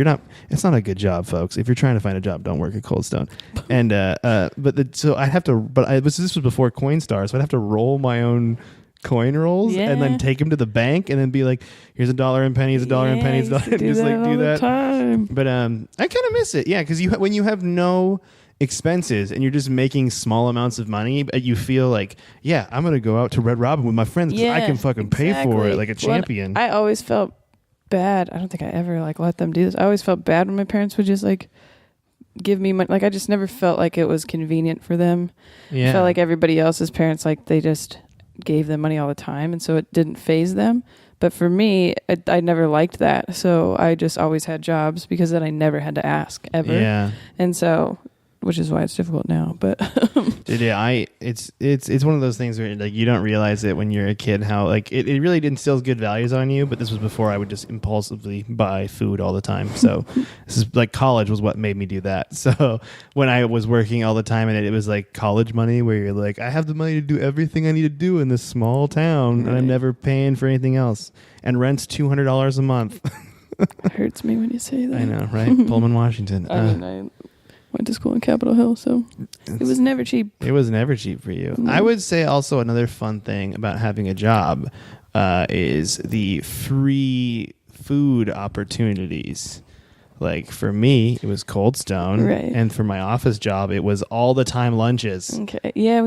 It's not a good job, folks. If you're trying to find a job, don't work at Cold Stone. And this was before Coinstar, so I'd have to roll my own coin rolls and then take them to the bank and then be like, here's $1 in pennies, $1 in pennies, and just like do that.
Time.
But I kind of miss it, yeah, because when you have no expenses and you're just making small amounts of money, but you feel like, yeah, I'm gonna go out to Red Robin with my friends because I can fucking pay for it like a champion.
I always felt bad. I don't think I ever let them do this. I always felt bad when my parents would just give me money. I just never felt like it was convenient for them.
Yeah.
I felt like everybody else's parents, they just gave them money all the time, and so it didn't faze them. But for me, I never liked that, so I just always had jobs because then I never had to ask ever.
Yeah.
And so, which is why it's difficult now. But
Dude, yeah, it's one of those things where you don't realize it when you're a kid how it really instills good values on you. But this was before I would just impulsively buy food all the time. So this is college was what made me do that. So when I was working all the time and it was college money where you're I have the money to do everything I need to do in this small town and I'm never paying for anything else. And rent's $200 a month.
it hurts me when you say that.
I know, right? Pullman, Washington.
I went to school in Capitol Hill, so it was never cheap.
It was never cheap for you.
No.
I would say also another fun thing about having a job is the free food opportunities. For me, it was Cold Stone.
Right.
And for my office job, it was all the time lunches.
Okay. Yeah,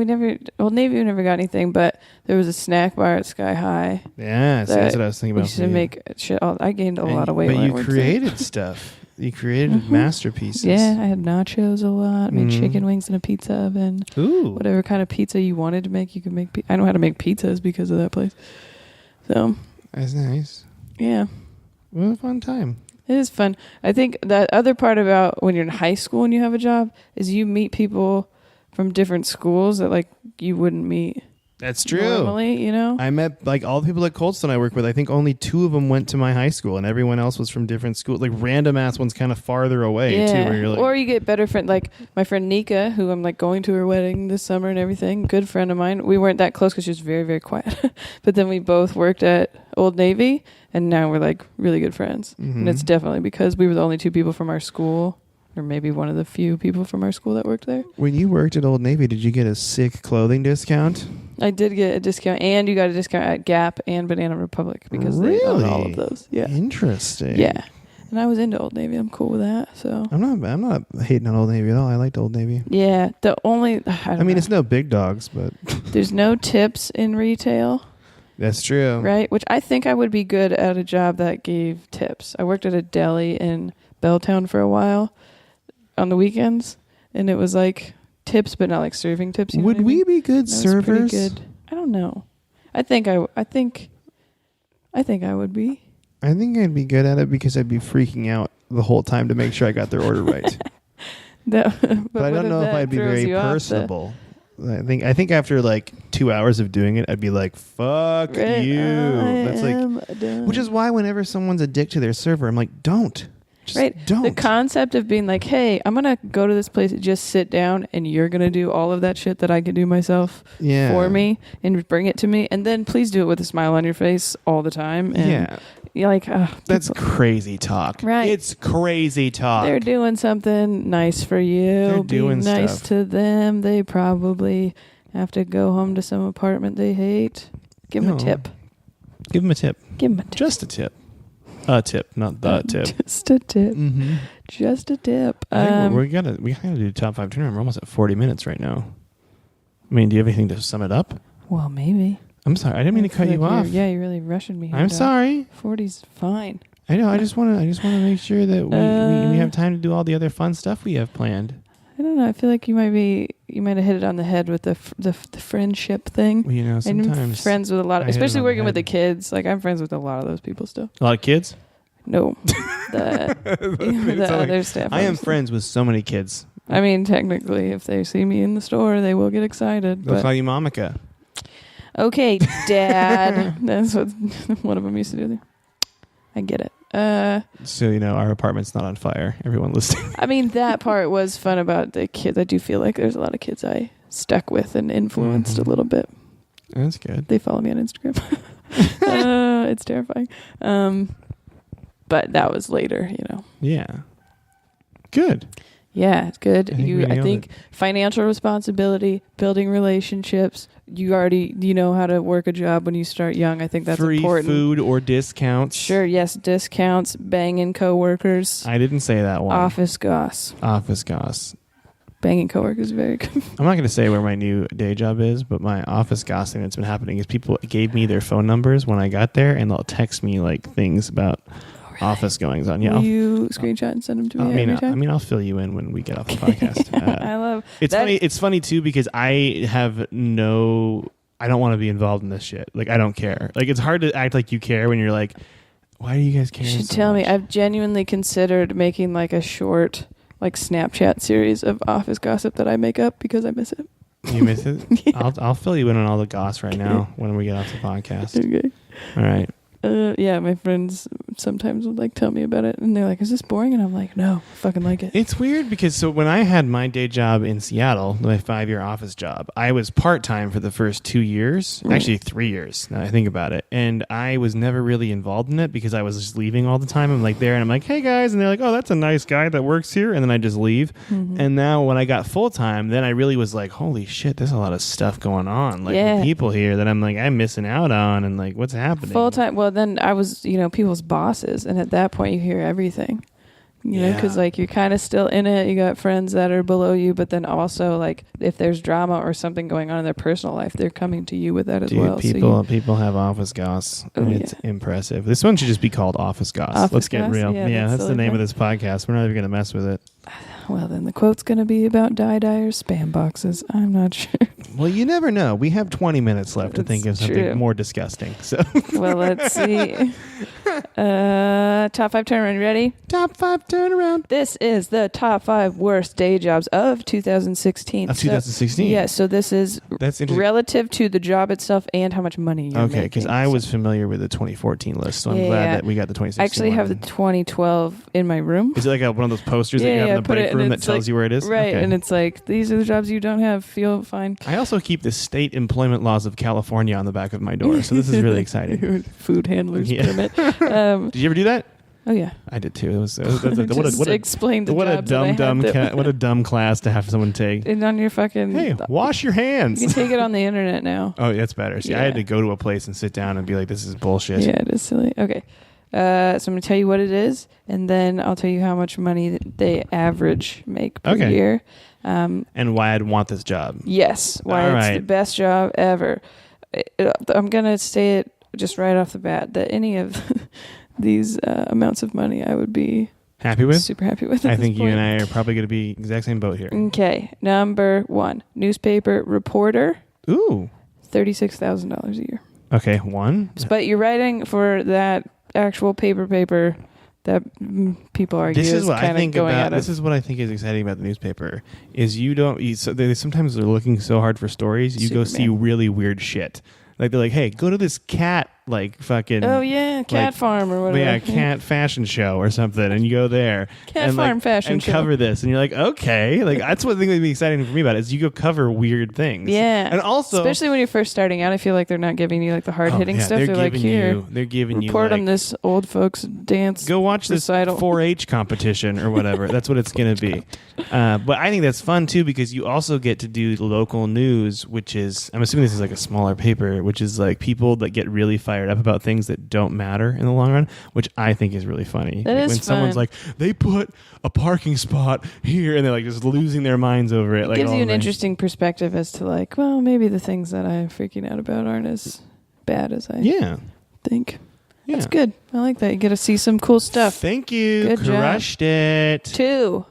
Old Navy, we never got anything, but there was a snack bar at Sky High.
Yeah, so that's what I was thinking
We
about.
used to make shit. I gained a lot of weight.
But
when I
you
worked
created stuff. You created masterpieces.
there. Yeah, I had nachos a lot. Made chicken wings in a pizza oven.
Ooh.
Whatever kind of pizza you wanted to make, you could make. I know how to make pizzas because of that place. So.
That's nice.
Yeah.
What a fun time.
It is fun. I think that other part about when you're in high school and you have a job is you meet people from different schools that you wouldn't meet.
That's true.
Normally,
I met all the people at Cold Stone I work with. I think only 2 of them went to my high school, and everyone else was from different schools. Random ass ones, kind of farther away too. Where you're
or you get better friends. My friend Nika, who I'm going to her wedding this summer and everything. Good friend of mine. We weren't that close because she was very, very quiet. But then we both worked at Old Navy, and now we're really good friends.
Mm-hmm.
And it's definitely because we were the only 2 people from our school. Or maybe one of the few people from our school that worked there.
When you worked at Old Navy, did you get a sick clothing discount?
I did get a discount, and you got a discount at Gap and Banana Republic because they own all of those. Yeah,
interesting.
Yeah, and I was into Old Navy. I'm cool with that. So
I'm not hating on Old Navy at all. I liked Old Navy.
Yeah, the only I mean
it's no big dogs, but
there's no tips in retail.
That's true,
right? Which I think I would be good at a job that gave tips. I worked at a deli in Belltown for a while. On the weekends, and it was tips, but not serving tips.
Would we be good servers?
Good. I don't know. I think I would be.
I think I'd be good at it because I'd be freaking out the whole time to make sure I got their order right.
but
I don't know if I'd be very personable. I think after 2 hours of doing it, I'd be like, "Fuck you." That's which is why whenever someone's a dick to their server, I'm like, "Don't." Just don't.
The concept of being hey, I'm going to go to this place and just sit down and you're going to do all of that shit that I could do myself for me and bring it to me. And then please do it with a smile on your face all the time. And You're like,
That's crazy talk.
Right.
It's crazy talk.
they're doing something nice for you.
They're
Be
doing
nice
stuff.
to them. They probably have to go home to some apartment they hate. Give them
No.
a tip.
Give them a tip.
Give them a tip.
Just a tip. A tip, not the tip.
Just a tip.
Mm-hmm.
Just a tip.
I think we gotta do top 5 turnaround. We're almost at 40 minutes right now. I mean, do you have anything to sum it up?
Well, maybe.
I'm sorry. I didn't mean to cut you off.
Yeah, you're really rushing me.
I'm sorry.
40's fine.
I know. I just want to make sure that we have time to do all the other fun stuff we have planned.
I don't know. I feel like you might have hit it on the head with the friendship thing.
Well, you know, sometimes
I'm friends with a lot of,
I hit it
especially
on the
working with the
head.
kids. Like I'm friends with a lot of those people still.
A lot of kids.
No, the other staff.
I am
members.
friends with so many kids.
I mean, technically, if they see me in the store, they will get excited.
They'll
But
call you Momica.
okay, Dad. That's what one of them used to do. I get it.
So you know, our apartment's not on fire. Everyone listening.
I mean, that part was fun about the kids. I do feel like there's a lot of kids I stuck with and influenced a little bit.
That's good.
They follow me on Instagram. It's terrifying. But that was later, you know.
Yeah. Good.
Yeah, it's good.
I think we
I
nailed
think
it.
financial responsibility, building relationships. You know how to work a job when you start young. I think that's
Free
important.
food or discounts.
Sure, yes, discounts, banging coworkers,
I didn't say that one.
office goss.
Office goss.
Banging coworkers is very good.
I'm not going to say where my new day job is, but my office gossiping that's been happening is people gave me their phone numbers when I got there, and they'll text me like things about office goings on. Yeah,
Will you screenshot and send them to me every time?
I'll fill you in when we get off the podcast.
I love
It's
that.
funny. It's funny too because I don't want to be involved in this shit. Like I don't care. Like it's hard to act like you care when you're like, why do you guys care?
You should tell me. I've genuinely considered making like a short like Snapchat series of office gossip that I make up because I miss it.
You miss it?
Yeah.
I'll fill you in on all the goss right now when we get off the podcast.
Okay.
All right.
Yeah, my friends sometimes would like tell me about it, and they're like, "Is this boring?" And I'm like, "No, I fucking like it."
It's weird because so when I had my day job in Seattle, my 5-year office job, I was part-time for the first 2 years, actually 3 years now I think about it. And I was never really involved in it because I was just leaving all the time. I'm like there and I'm like, hey guys. And they're like, oh, that's a nice guy that works here. And then I just leave.
Mm-hmm.
And now when I got full-time, then I really was like, holy shit, there's a lot of stuff going on. Like
Yeah.
with people here that I'm like, I'm missing out on and like what's happening.
Full time. Well, then I was, people's bosses, and at that point, you hear everything. Because like you're kind of still in it. You got friends that are below you, but then also like if there's drama or something going on in their personal life, they're coming to you with that as
Dude,
well.
people have office goss.
Oh,
It's impressive. This one should just be called Office Goss.
Office
Let's get
Goss?
real.
Yeah,
Yeah,
that's
that's
the
the name
thing.
of this podcast. We're not even going to mess with it.
Well, then the quote's going to be about die-dye or spam boxes. I'm not sure.
Well, you never know. We have 20 minutes left to
That's
think of something
true.
more disgusting. So,
Well, let's see. Top 5 turnaround. You ready?
top 5 turnaround
This is the top 5 worst day jobs of 2016.
of 2016.
Yeah, so this is
That's interesting.
relative to the job itself and how much money you're
Okay, because
making.
I was familiar with the 2014 list, so I'm
Yeah.
glad that we got the 2016.
I actually have the
one.
2012 in my room.
Is it like one of those posters that you have in the
put it-
break
and
room that
it's
tells
like-
you where it is?
Right,
Okay.
and it's like, these are the jobs you don't have. Feel fine.
I also keep the state employment laws of California on the back of my door, so this is really exciting.
Food handler's
Yeah.
permit.
Did you ever do that?
Oh, yeah.
I did too. That's what
Just explain the
a
jobs that I
dumb
had that-
what a dumb class to have someone take.
And on your fucking...
Hey, wash your hands.
You can take it on the internet now.
Oh, that's better. See, I had
Yeah.
to go to a place and sit down and be like, "This is bullshit."
Yeah, it is silly. Okay. So I'm going to tell you what it is, and then I'll tell you how much money they average make per
Okay.
year.
And why I'd want this job.
Yes, why
All
it's
right.
the best job ever. I'm going to say it just right off the bat that any of these amounts of money I would be
Happy with?
super happy with.
I
at this
think you and
point.
I are probably going to be exact same boat here.
Okay, number 1, newspaper reporter,
Ooh.
$36,000 a year.
Okay, one.
But you're writing for that actual paper that people argue
This is what I
kinda
think
going
about.
out of-
This is what I think is exciting about the newspaper is so they sometimes they're looking so hard for stories. You go see
Superman.
really weird shit. Like they're like, hey, go to this cat like fucking
Oh yeah, cat
like,
farm or whatever.
yeah, cat fashion show or something, and you go there
Cat
and
farm
like
fashion
and
show.
cover this, and you're like, okay, like that's what thing would be exciting for me about it is you go cover weird things.
Yeah,
and also
especially when you're first starting out, I feel like they're not giving you like the hard hitting stuff. They're like, here,
they're giving you
report
like,
on this old folks dance.
go watch this
recital.
4-H competition or whatever. That's what it's going to be. But I think that's fun too because you also get to do local news, which is, I'm assuming this is like a smaller paper, which is like people that get really fired up about things that don't matter in the long run, which I think is really funny.
That
like
is
when someone's
fun.
like, they put a parking spot here and they're like just losing their minds over it.
It
Like
gives
all
you an
the-
interesting perspective as to like, well, maybe the things that I'm freaking out about aren't as bad as I
Yeah.
think.
Yeah.
That's good. I like that. You get to see some cool stuff.
Thank you.
Good job.
Crushed it.
2,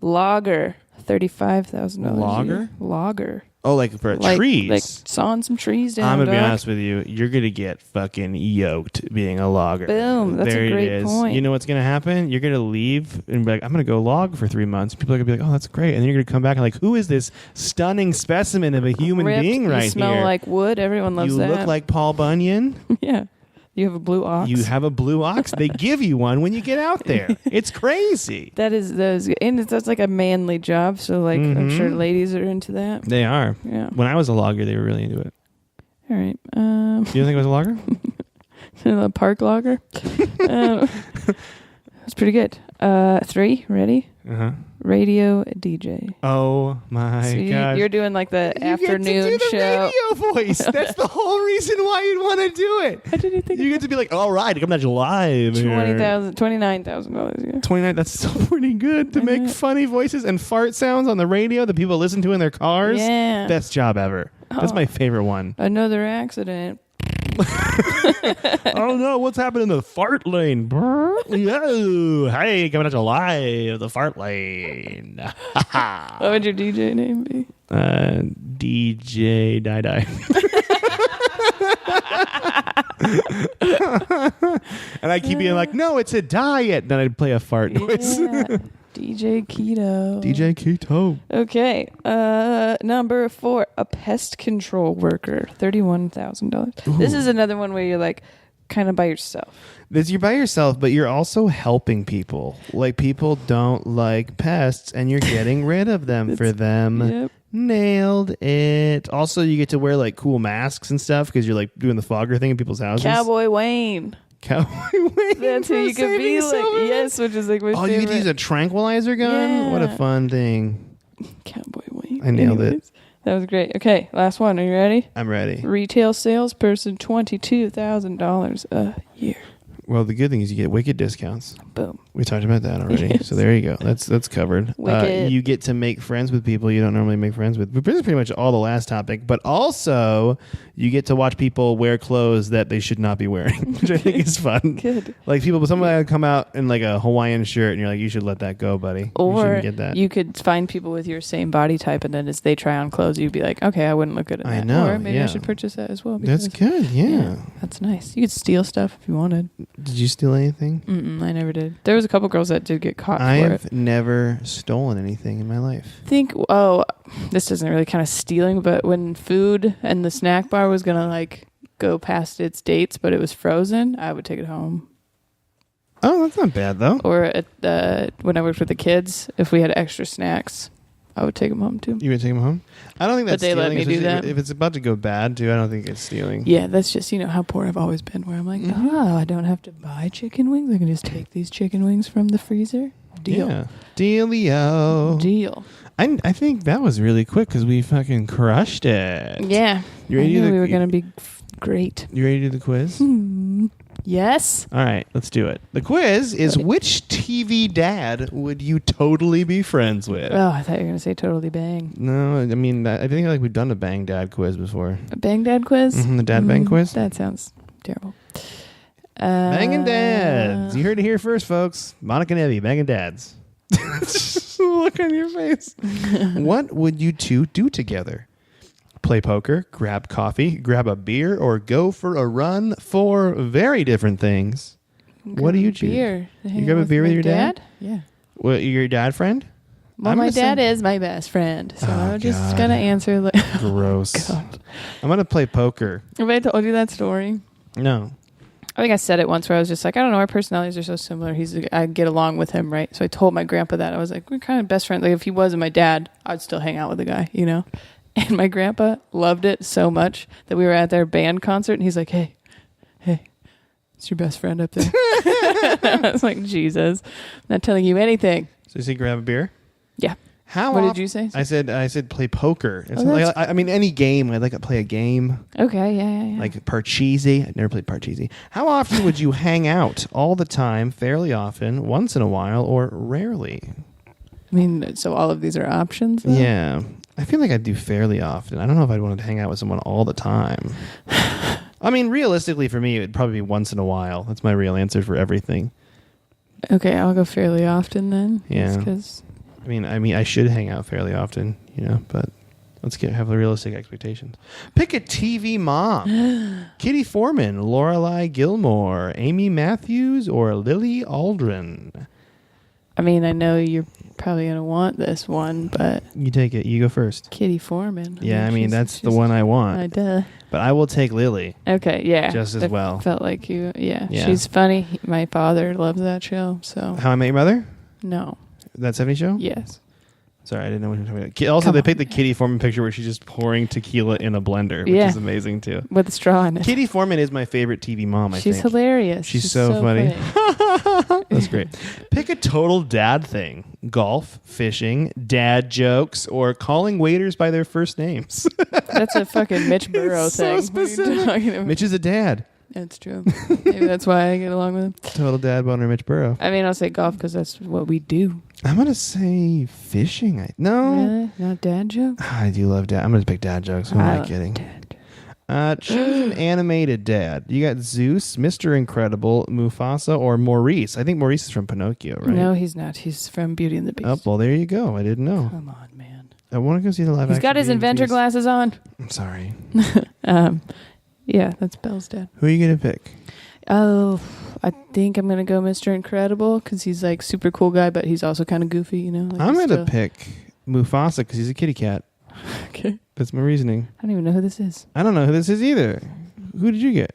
logger, $35,000.
Logger?
Logger.
Oh, like for
Like
trees.
sawing some trees down.
I'm gonna be
dog.
honest with you. You're gonna get fucking yoked being a logger.
Boom. That's
there
a great
it is.
point.
You know what's gonna happen? You're gonna leave and be like, I'm gonna go log for 3 months. People are gonna be like, oh, that's great. And then you're gonna come back and like, who is this stunning specimen of a human
Ripped,
being right
you smell
here?
like wood. Everyone loves
you
that.
look like Paul Bunyan.
Yeah. You have a blue ox.
You have a blue ox. They give you one when you get out there. It's crazy.
That is those, and that's like a manly job. So like, I'm
Mhm.
sure ladies are into that.
They are.
Yeah.
When I was a logger, they were really into it.
All right.
You don't think I was a logger?
A park logger. That's pretty good. 3, ready?
Uh-huh.
Radio DJ.
Oh my
So
gosh.
you're doing like the
You
afternoon
get to do the
show.
radio voice. That's the whole reason why you'd want to do it.
I didn't think
You get to be like, all right, I'm not live. here."
$29,000. Yeah.
29. That's still pretty good to
I
make
know.
funny voices and fart sounds on the radio that people listen to in their cars.
Yeah.
Best job ever. That's
Oh.
my favorite one.
Another accident.
Oh no, what's happening in the fart lane? Brr. Yo, hey, coming at you live, the fart lane.
What would your DJ name be?
DJ Die Die. And I keep being like, no, it's a diet. Then I'd play a fart noise.
Yeah. DJ Keto.
DJ Keto.
Okay. Number 4, a pest control worker, $31,000. This is another one where you're like kind of by yourself.
This, you're by yourself, but you're also helping people. Like, people don't like pests, and you're getting rid of them for them.
Yep.
Nailed it. Also, you get to wear like cool masks and stuff because you're like doing the fogger thing in people's houses.
Cowboy Wayne.
Cowboy Wayne.
That's who
from
you could
Saving
be like.
Silverman.
Yes, which is like my
Oh, you
favorite.
get to use a tranquilizer gun? What a
Yeah.
fun thing.
Cowboy Wayne.
I nailed it.
That was great. Okay, last one. Are you ready?
I'm ready.
Retail salesperson, $22,000 a year.
Well, the good thing is you get wicked discounts.
Boom.
We talked about that already.
Yes.
So there you go. That's covered.
Wicked.
You get to make friends with people you don't normally make friends with. This is pretty much all the last topic. But also, you get to watch people wear clothes that they should not be wearing, which I think is fun.
Good.
Like someone would come out in like a Hawaiian shirt, and you're like, you should let that go, buddy. You
Or
shouldn't get that.
you could find people with your same body type, and then as they try on clothes, you'd be like, okay, I wouldn't look good in
I
that.
know,
Or maybe
yeah.
I should purchase that as well.
That's
because-
good. Yeah.
That's nice. You could steal stuff if you wanted.
Did you steal anything?
I never did. There was a couple girls that did get caught for it.
I've never stolen anything in my life.
This doesn't really kind of stealing, but when food and the snack bar was gonna like go past its dates, but it was frozen, I would take it home.
Oh, that's not bad though.
Or when I worked with the kids, if we had extra snacks, I would take them home too.
You would take them home? I don't think
But
that's
they let
stealing.
me do
especially
that.
If it's about to go bad, too, I don't think it's stealing.
Yeah, that's just how poor I've always been. Where I'm like, I don't have to buy chicken wings. I can just take these chicken wings from the freezer. Deal.
Yeah. Dealio.
Deal.
I think that was really quick because we fucking crushed it.
Yeah.
You
I
ready to
knew
do
we were
the,
gonna be great.
You ready to do the quiz?
Yes.
All right, let's do it. The quiz is, which TV dad would you totally be friends with?
Oh, I thought you were gonna say totally bang.
No, I mean, I think like we've done a Bang Dad quiz before.
A bang dad quiz.
The Dad Bang quiz.
That sounds terrible.
Banging Dads. You heard it here first, folks. Monica and Evie, Banging Dads. Look on your face. What would you two do together? Play poker, grab coffee, grab a beer, or go for a run? Four very different things. What do you choose?
Beer.
You grab a beer with
my
your dad?
Yeah.
Well, you're your dad friend?
Well,
I'm
my
gonna say-
dad is my best friend, so
Oh,
I'm just
God.
gonna answer like.
Gross.
God.
I'm going to play poker.
Have I told you that story?
No.
I think I said it once where I was just like, I don't know, our personalities are so similar. I get along with him, right? So I told my grandpa that. I was like, we're kind of best friends. Like if he wasn't my dad, I'd still hang out with the guy, you know? And my grandpa loved it so much that we were at their band concert and he's like, hey, it's your best friend up there. I was like, Jesus, I'm not telling you anything.
So you say grab a beer?
Yeah.
What
did you say?
I said play poker. I mean, any game. I'd like to play a game.
Okay, yeah.
Like Parcheesi. I've never played Parcheesi. How often would you hang out? All the time, fairly often, once in a while, or rarely?
I mean, so all of these are options? Though?
Yeah. I feel like I'd do fairly often. I don't know if I'd want to hang out with someone all the time. I mean, realistically for me, it would probably be once in a while. That's my real answer for everything.
Okay, I'll go fairly often then.
Yeah.
Because
I mean, I should hang out fairly often, you know, but let's have the realistic expectations. Pick a TV mom. Kitty Foreman, Lorelai Gilmore, Amy Matthews, or Lily Aldrin.
I mean, I know you're probably going to want this one, but...
You take it. You go first.
Kitty Foreman.
Yeah, I mean, that's the one I want.
Duh.
But I will take Lily.
Okay, yeah.
Just as well.
Felt like you, yeah.
Yeah.
She's funny. My father loves that show, so...
How I Met Your Mother?
No.
That 70s show?
Yes.
Sorry, I didn't know what you were talking about. Also,
Come
they
on,
picked the
man.
Kitty Foreman picture where she's just pouring tequila in a blender, which is amazing, too.
With a straw in it.
Kitty Foreman is my favorite TV mom, I think.
She's hilarious.
She's so funny. That's great. Pick a total dad thing. Golf, fishing, dad jokes, or calling waiters by their first names.
That's a fucking Mitch Burrow
It's so
thing. What are you
specific.
talking about?
Mitch is a dad.
That's true. Maybe that's why I get along with him.
Total dad boner Mitch Burrow.
I mean, I'll say golf because that's what we do.
I'm going to say fishing. No.
Really? Not dad joke?
I do love dad. I'm going to pick dad jokes. Who am I
love
kidding?
Dad.
Choose an animated dad. You got Zeus, Mr. Incredible, Mufasa, or Maurice. I think Maurice is from Pinocchio, right?
No, he's not. He's from Beauty and the Beast.
Oh, well, there you go. I didn't know.
Come on, man.
I want to go see the live
He's
action
got his
Beauty and the
inventor
Beast.
glasses on.
I'm sorry.
Yeah, that's Belle's dad.
Who are you going to pick?
Oh, I think I'm going to go Mr. Incredible because he's like super cool guy, but he's also kind of goofy, you know? Like
I'm
he's
going to
still-
pick Mufasa because he's a kitty cat.
Okay.
That's my reasoning.
I don't even know who this is.
I don't know who this is either. Who did you get?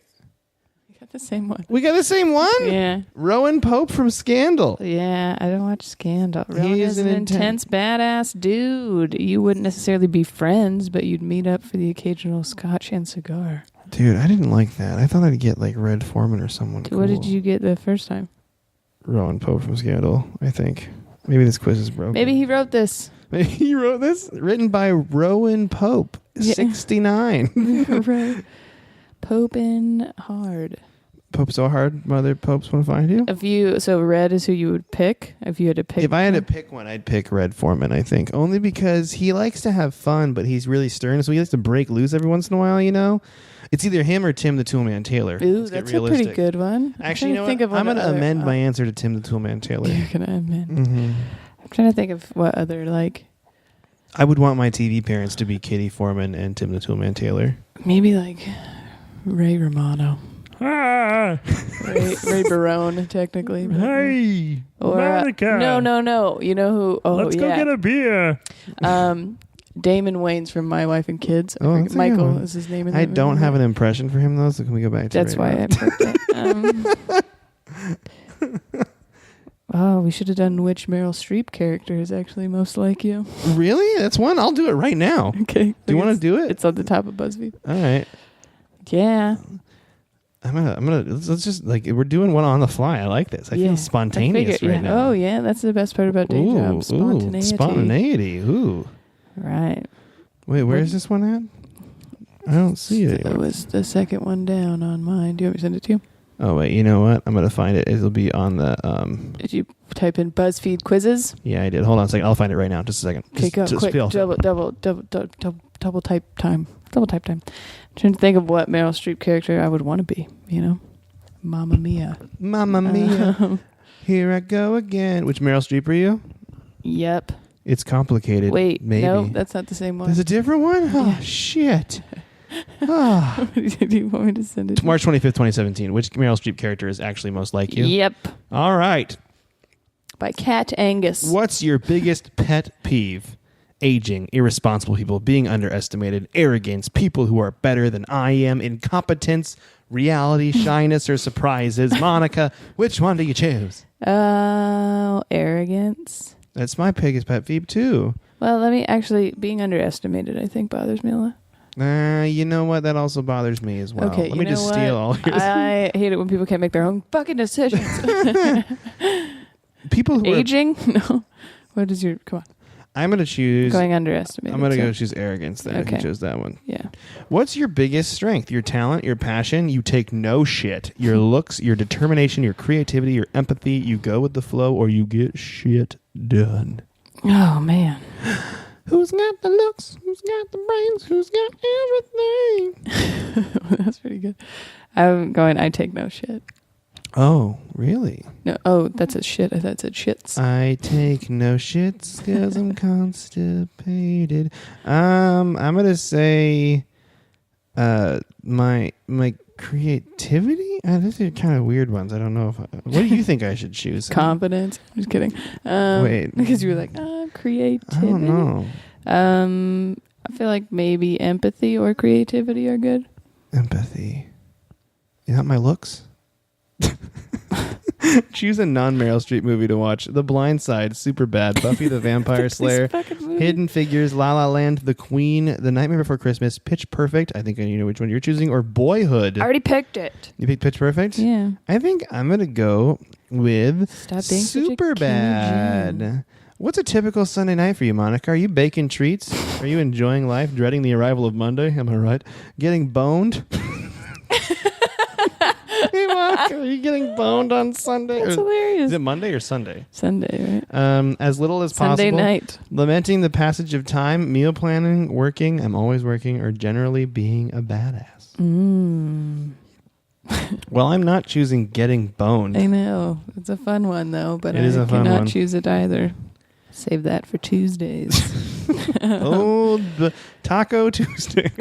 You got the same one.
We got the same one?
Yeah.
Rowan Pope from Scandal.
Yeah, I don't watch Scandal.
He
Rowan
is
is an
an
intense, badass dude. You wouldn't necessarily be friends, but you'd meet up for the occasional scotch and cigar.
Dude, I didn't like that. I thought I'd get like Red Foreman or someone cool.
What did you get the first time?
Rowan Pope from Scandal, I think. Maybe this quiz is broken.
Maybe he wrote this.
Maybe he wrote this? Written by Rowan Pope,
Yeah.
69.
Right. Popin' hard.
Pope so hard, mother popes want to find you?
So red is who you would pick if you had to pick.
If I had to pick one, I'd pick Red Foreman, I think. Only because he likes to have fun, but he's really stern, so he likes to break loose every once in a while, you know? It's either him or Tim the Toolman Taylor.
Ooh,
Let's get
that's a pretty
realistic.
good one.
Actually, you know
think
what?
of what
I'm going to
other-
amend my answer to Tim the Toolman Taylor.
You're gonna amend.
Mm-hmm.
I'm trying to think of what other like
I would want my TV parents to be Kitty Foreman and Tim the Toolman Taylor.
maybe like Ray Romano.
Ah,
Ray Barone, technically. but-
hey,
Or,
Monica.
No. You know who? Oh,
Let's go
yeah.
get a beer.
Damon Wayans from My Wife and Kids.
Oh, that's a good
Michael
one.
is his name. In
I
that
don't
movie.
have an impression for him, though, so can we go back to
That's
Ray
why I
Romano?
picked it. Oh, we should have done which Meryl Streep character is actually most like you.
Really? That's one? I'll do it right now.
Okay.
Do you want to do it?
It's on the top of BuzzFeed.
All right.
Yeah.
I'm gonna let's just like we're doing one on the fly. I like this. I feel spontaneous right now.
Oh yeah, that's the best part about day job. Spontaneity.
Spontaneity. Ooh.
Right.
Wait, where is this one at? I don't see it
It
anywhere.
was the second one down on mine. Do you want me to send it to you?
Oh wait, you know what? I'm gonna find it. It'll be on the
Did you type in BuzzFeed quizzes?
Yeah, I did. Hold on a second. I'll find it right now. Just a second.
Okay, go
Just
quick.
feel-
Double type time. Double type time. I'm trying to think of what Meryl Streep character I would want to be. You know, Mamma Mia.
Mamma Mia. Here I go again. Which Meryl Streep are you?
Yep.
It's complicated.
Wait,
maybe.
no, that's not the same one.
There's a different one? Oh,
Yeah.
shit. Ah.
Do you want me to send it?
March 25th, 2017. Which Meryl Streep character is actually most like you?
Yep.
All right.
By Kat Angus.
What's your biggest pet peeve? aging, irresponsible people, being underestimated, arrogance, people who are better than I am, incompetence, reality, shyness, or surprises. Monica, which one do you choose?
Arrogance.
That's my biggest pet peeve too.
Well, being underestimated, I think, bothers me a lot.
You know what? That also bothers me as well.
Okay,
Let me just steal all yours.
I hate it when people can't make their own fucking decisions.
People who
aging? No. What is your... Come on.
I'm going to choose...
Going underestimated.
I'm going to go choose arrogance then.
Okay.
If you chose that one.
Yeah.
What's your biggest strength? Your talent, your passion? You take no shit. Your looks, your determination, your creativity, your empathy. You go with the flow or you get shit done.
Oh, man.
Who's got the looks? Who's got the brains? Who's got everything?
That's pretty good. I'm going, I take no shit.
Oh, really?
No. Oh, that's a shit. I thought it said shits.
I take no shits because I'm constipated. I'm gonna say, my creativity. These are kind of weird ones. I don't know if. What do you think I should choose?
Confidence. I'm just kidding.
Wait,
because you were like, creativity.
I don't know.
I feel like maybe empathy or creativity are good.
Empathy. Is that my looks? Choose a non-Meryl Streep movie to watch. The Blind Side, Superbad, Buffy the Vampire Slayer, Hidden Figures, La La Land, The Queen, The Nightmare Before Christmas, Pitch Perfect. I think I know which one you're choosing, or Boyhood.
I already picked it.
You picked Pitch Perfect?
Yeah.
I think I'm going to go with
Stop being
Superbad. What's a typical Sunday night for you, Monica? Are you baking treats? Are you enjoying life, dreading the arrival of Monday? Am I right? Getting boned? Hey, Monica, are you getting boned on Sunday?
That's hilarious.
Is it Monday or Sunday?
Sunday, right?
As little as possible.
Sunday night.
Lamenting the passage of time, meal planning, working, I'm always working, or generally being a badass. Well, I'm not choosing getting boned.
I know. It's a fun one, though, but
It is a fun
cannot
one.
choose it either. Save that for Tuesdays.
Oh, the Taco Tuesdays.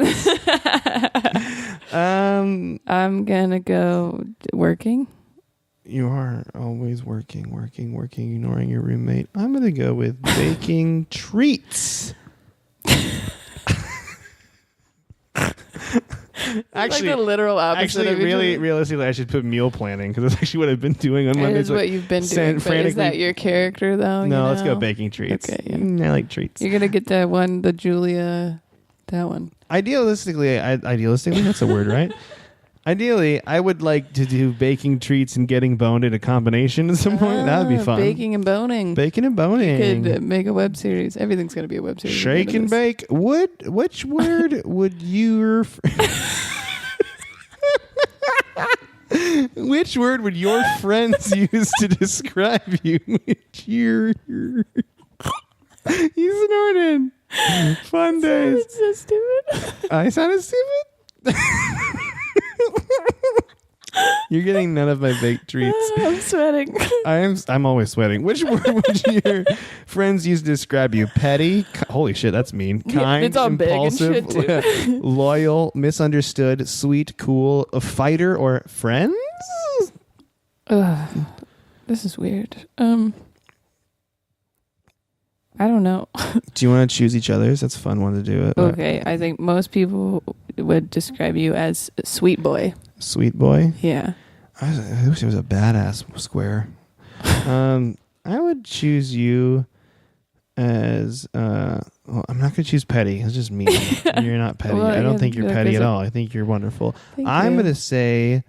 I'm going to go working.
You are always working, ignoring your roommate. I'm going to go with baking treats. Actually,
like the literal opposite of each other.
realistically, I should put meal planning because that's actually what I've been doing on
It
Mondays.
is what you've been doing, but is that your character, though?
No, let's go baking treats.
Okay, yeah.
I like treats.
You're going to get that one, the Julia, that one.
Idealistically, that's a word, right? Ideally, I would like to do baking treats and getting boned in a combination at some point. That would be fun.
Baking and boning.
Baking and boning.
You could make a web series. Everything's going to be a web series.
Shake and bake. Which word would your... Which word would your friends use to describe you? You snorted. Fun days.
That's so stupid.
I sounded stupid? You're getting none of my baked treats.
I'm sweating.
I'm always sweating. Which word would your friends use to describe you? Petty? Holy shit, that's mean. Kind,
it's all
impulsive,
big and shit too.
loyal, misunderstood, sweet, cool, a fighter, or friends?
This is weird. I don't know.
Do you want to choose each other's? That's a fun one to do.
Okay, I think most people would describe you as a sweet boy.
Sweet boy?
Yeah.
I wish it was a badass square. I would choose you as... well, I'm not going to choose petty. It's just mean. You're not petty.
Well,
I don't
yeah,
think you're petty at all. I think you're wonderful. I'm going to say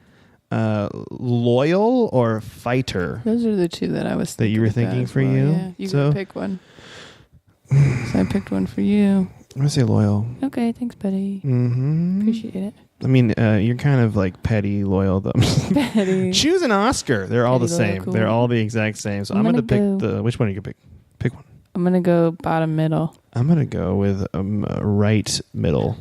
loyal or fighter.
Those are the two that I was
That you were thinking for you?
Yeah, you
So-
can pick one. So I picked one for you.
I'm going to say loyal.
Okay, thanks, buddy.
Mm-hmm.
Appreciate it.
I mean, you're kind of like petty, loyal, though.
Petty.
Choose an Oscar. They're all
Petty,
the
loyal,
same.
cool.
They're all the exact same. So I'm going to pick the... Which one are you going to pick? Pick one.
I'm going to go bottom middle.
I'm going to go with right middle.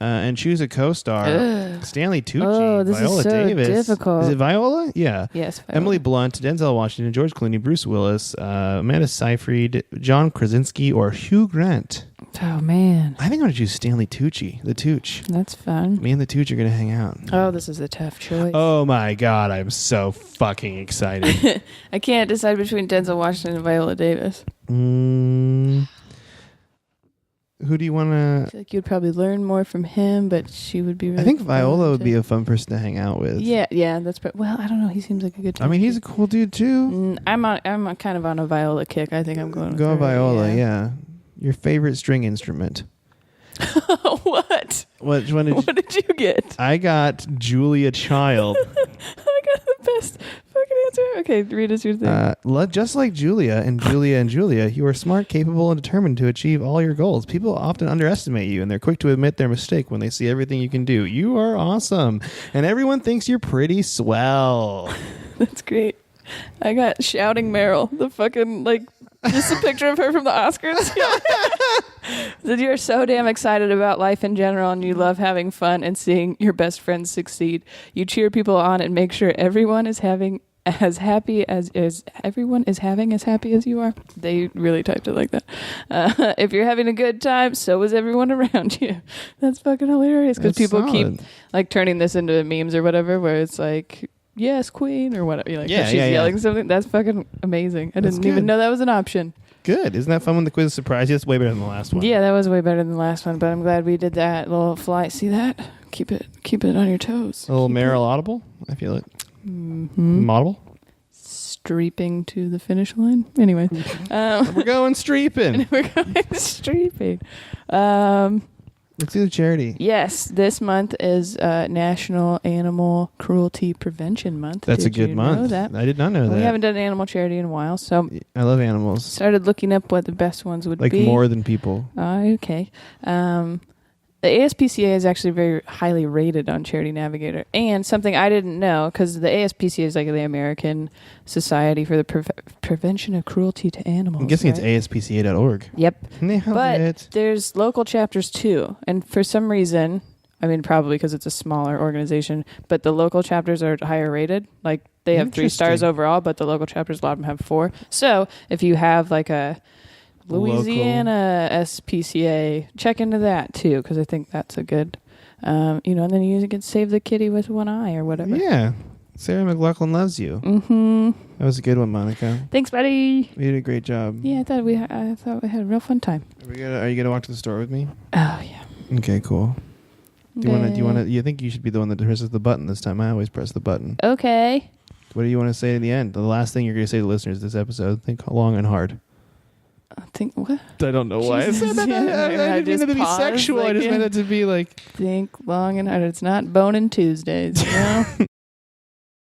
And choose a co-star.
Ugh.
Stanley Tucci,
Oh, this
Viola
is so
Davis.
difficult.
Is it Viola? Yeah.
Yes.
Emily Blunt, Denzel Washington, George Clooney, Bruce Willis, Amanda Seyfried, John Krasinski, or Hugh Grant.
Oh, man.
I think I'm going to choose Stanley Tucci, the Tooch.
That's fun.
Me and the Tooch are going to hang out.
Oh, this is a tough choice.
Oh my God, I'm so fucking excited.
I can't decide between Denzel Washington and Viola Davis.
Who do you want
I
to?
feel like you'd probably learn more from him, but she would be really
I think
fun
Viola would
to-
be a fun person to hang out with.
Yeah, that's well, I don't know. He seems like a good time.
I mean, he's a cool dude too.
I'm kind of on a Viola kick. I think I'm going with
Go
her,
Viola, yeah. Your favorite string instrument.
What?
Which one did
What did you get?
I got Julia Child.
I got the best fucking answer. Okay, read us your thing.
Just like Julia and Julia, you are smart, capable, and determined to achieve all your goals. People often underestimate you, and they're quick to admit their mistake when they see everything you can do. You are awesome, and everyone thinks you're pretty swell.
That's great. I got Shouting Meryl, the fucking, just a picture of her from the Oscars. That you're so damn excited about life in general and you love having fun and seeing your best friends succeed. You cheer people on and make sure everyone is having as happy as you are. They really typed it like that. If you're having a good time, so is everyone around you. That's fucking hilarious because
That's
people
solid.
keep turning this into memes or whatever where it's like, yes, queen, or whatever. She's yelling something. That's fucking amazing. I didn't even know that was an option.
Good. Isn't that fun when the quiz surprised you? It's way better than the last one.
Yeah, that was way better than the last one, but I'm glad we did that little fly. See that? Keep it on your toes.
A little Meryl Audible. I feel it. Model.
Streeping to the finish line. Anyway.
We're going streeping.
We're going streeping.
Let's do the charity.
Yes, this month is National Animal Cruelty Prevention Month.
That's a
Did
good
you
month.
know that?
I did not know that.
We haven't done an animal charity in a while, so
I love animals.
started looking up what the best ones would be.
Like more than people.
Okay. The ASPCA is actually very highly rated on Charity Navigator. And something I didn't know, because the ASPCA is like the American Society for the Prevention of Cruelty to Animals.
I'm guessing
right?
it's ASPCA.org.
Yep.
Nailed
But
it.
there's local chapters too. And for some reason, I mean, probably because it's a smaller organization, but the local chapters are higher rated. Like they have 3 stars
Interesting.
overall, but the local chapters, a lot of them have 4. So if you have like a Louisiana SPCA, check into that too, because I think that's a good, and then you can save the kitty with one eye or whatever.
Yeah. Sarah McLaughlin loves you.
Mm-hmm.
That was a good one, Monica.
Thanks, buddy.
You did a great job.
Yeah, I thought we had a real fun time.
Are you gonna walk to the store with me?
Oh yeah.
Okay, cool. Do you want to? You think you should be the one that presses the button this time? I always press the button.
Okay.
What do you want to say in the end? The last thing you're going to say to listeners this episode. Think long and hard.
I think what?
I don't know why I
Jesus,
said that.
yeah,
I didn't mean it to be
paused,
sexual. I just meant it to be like.
Think long and hard. It's not boning Tuesdays, you know?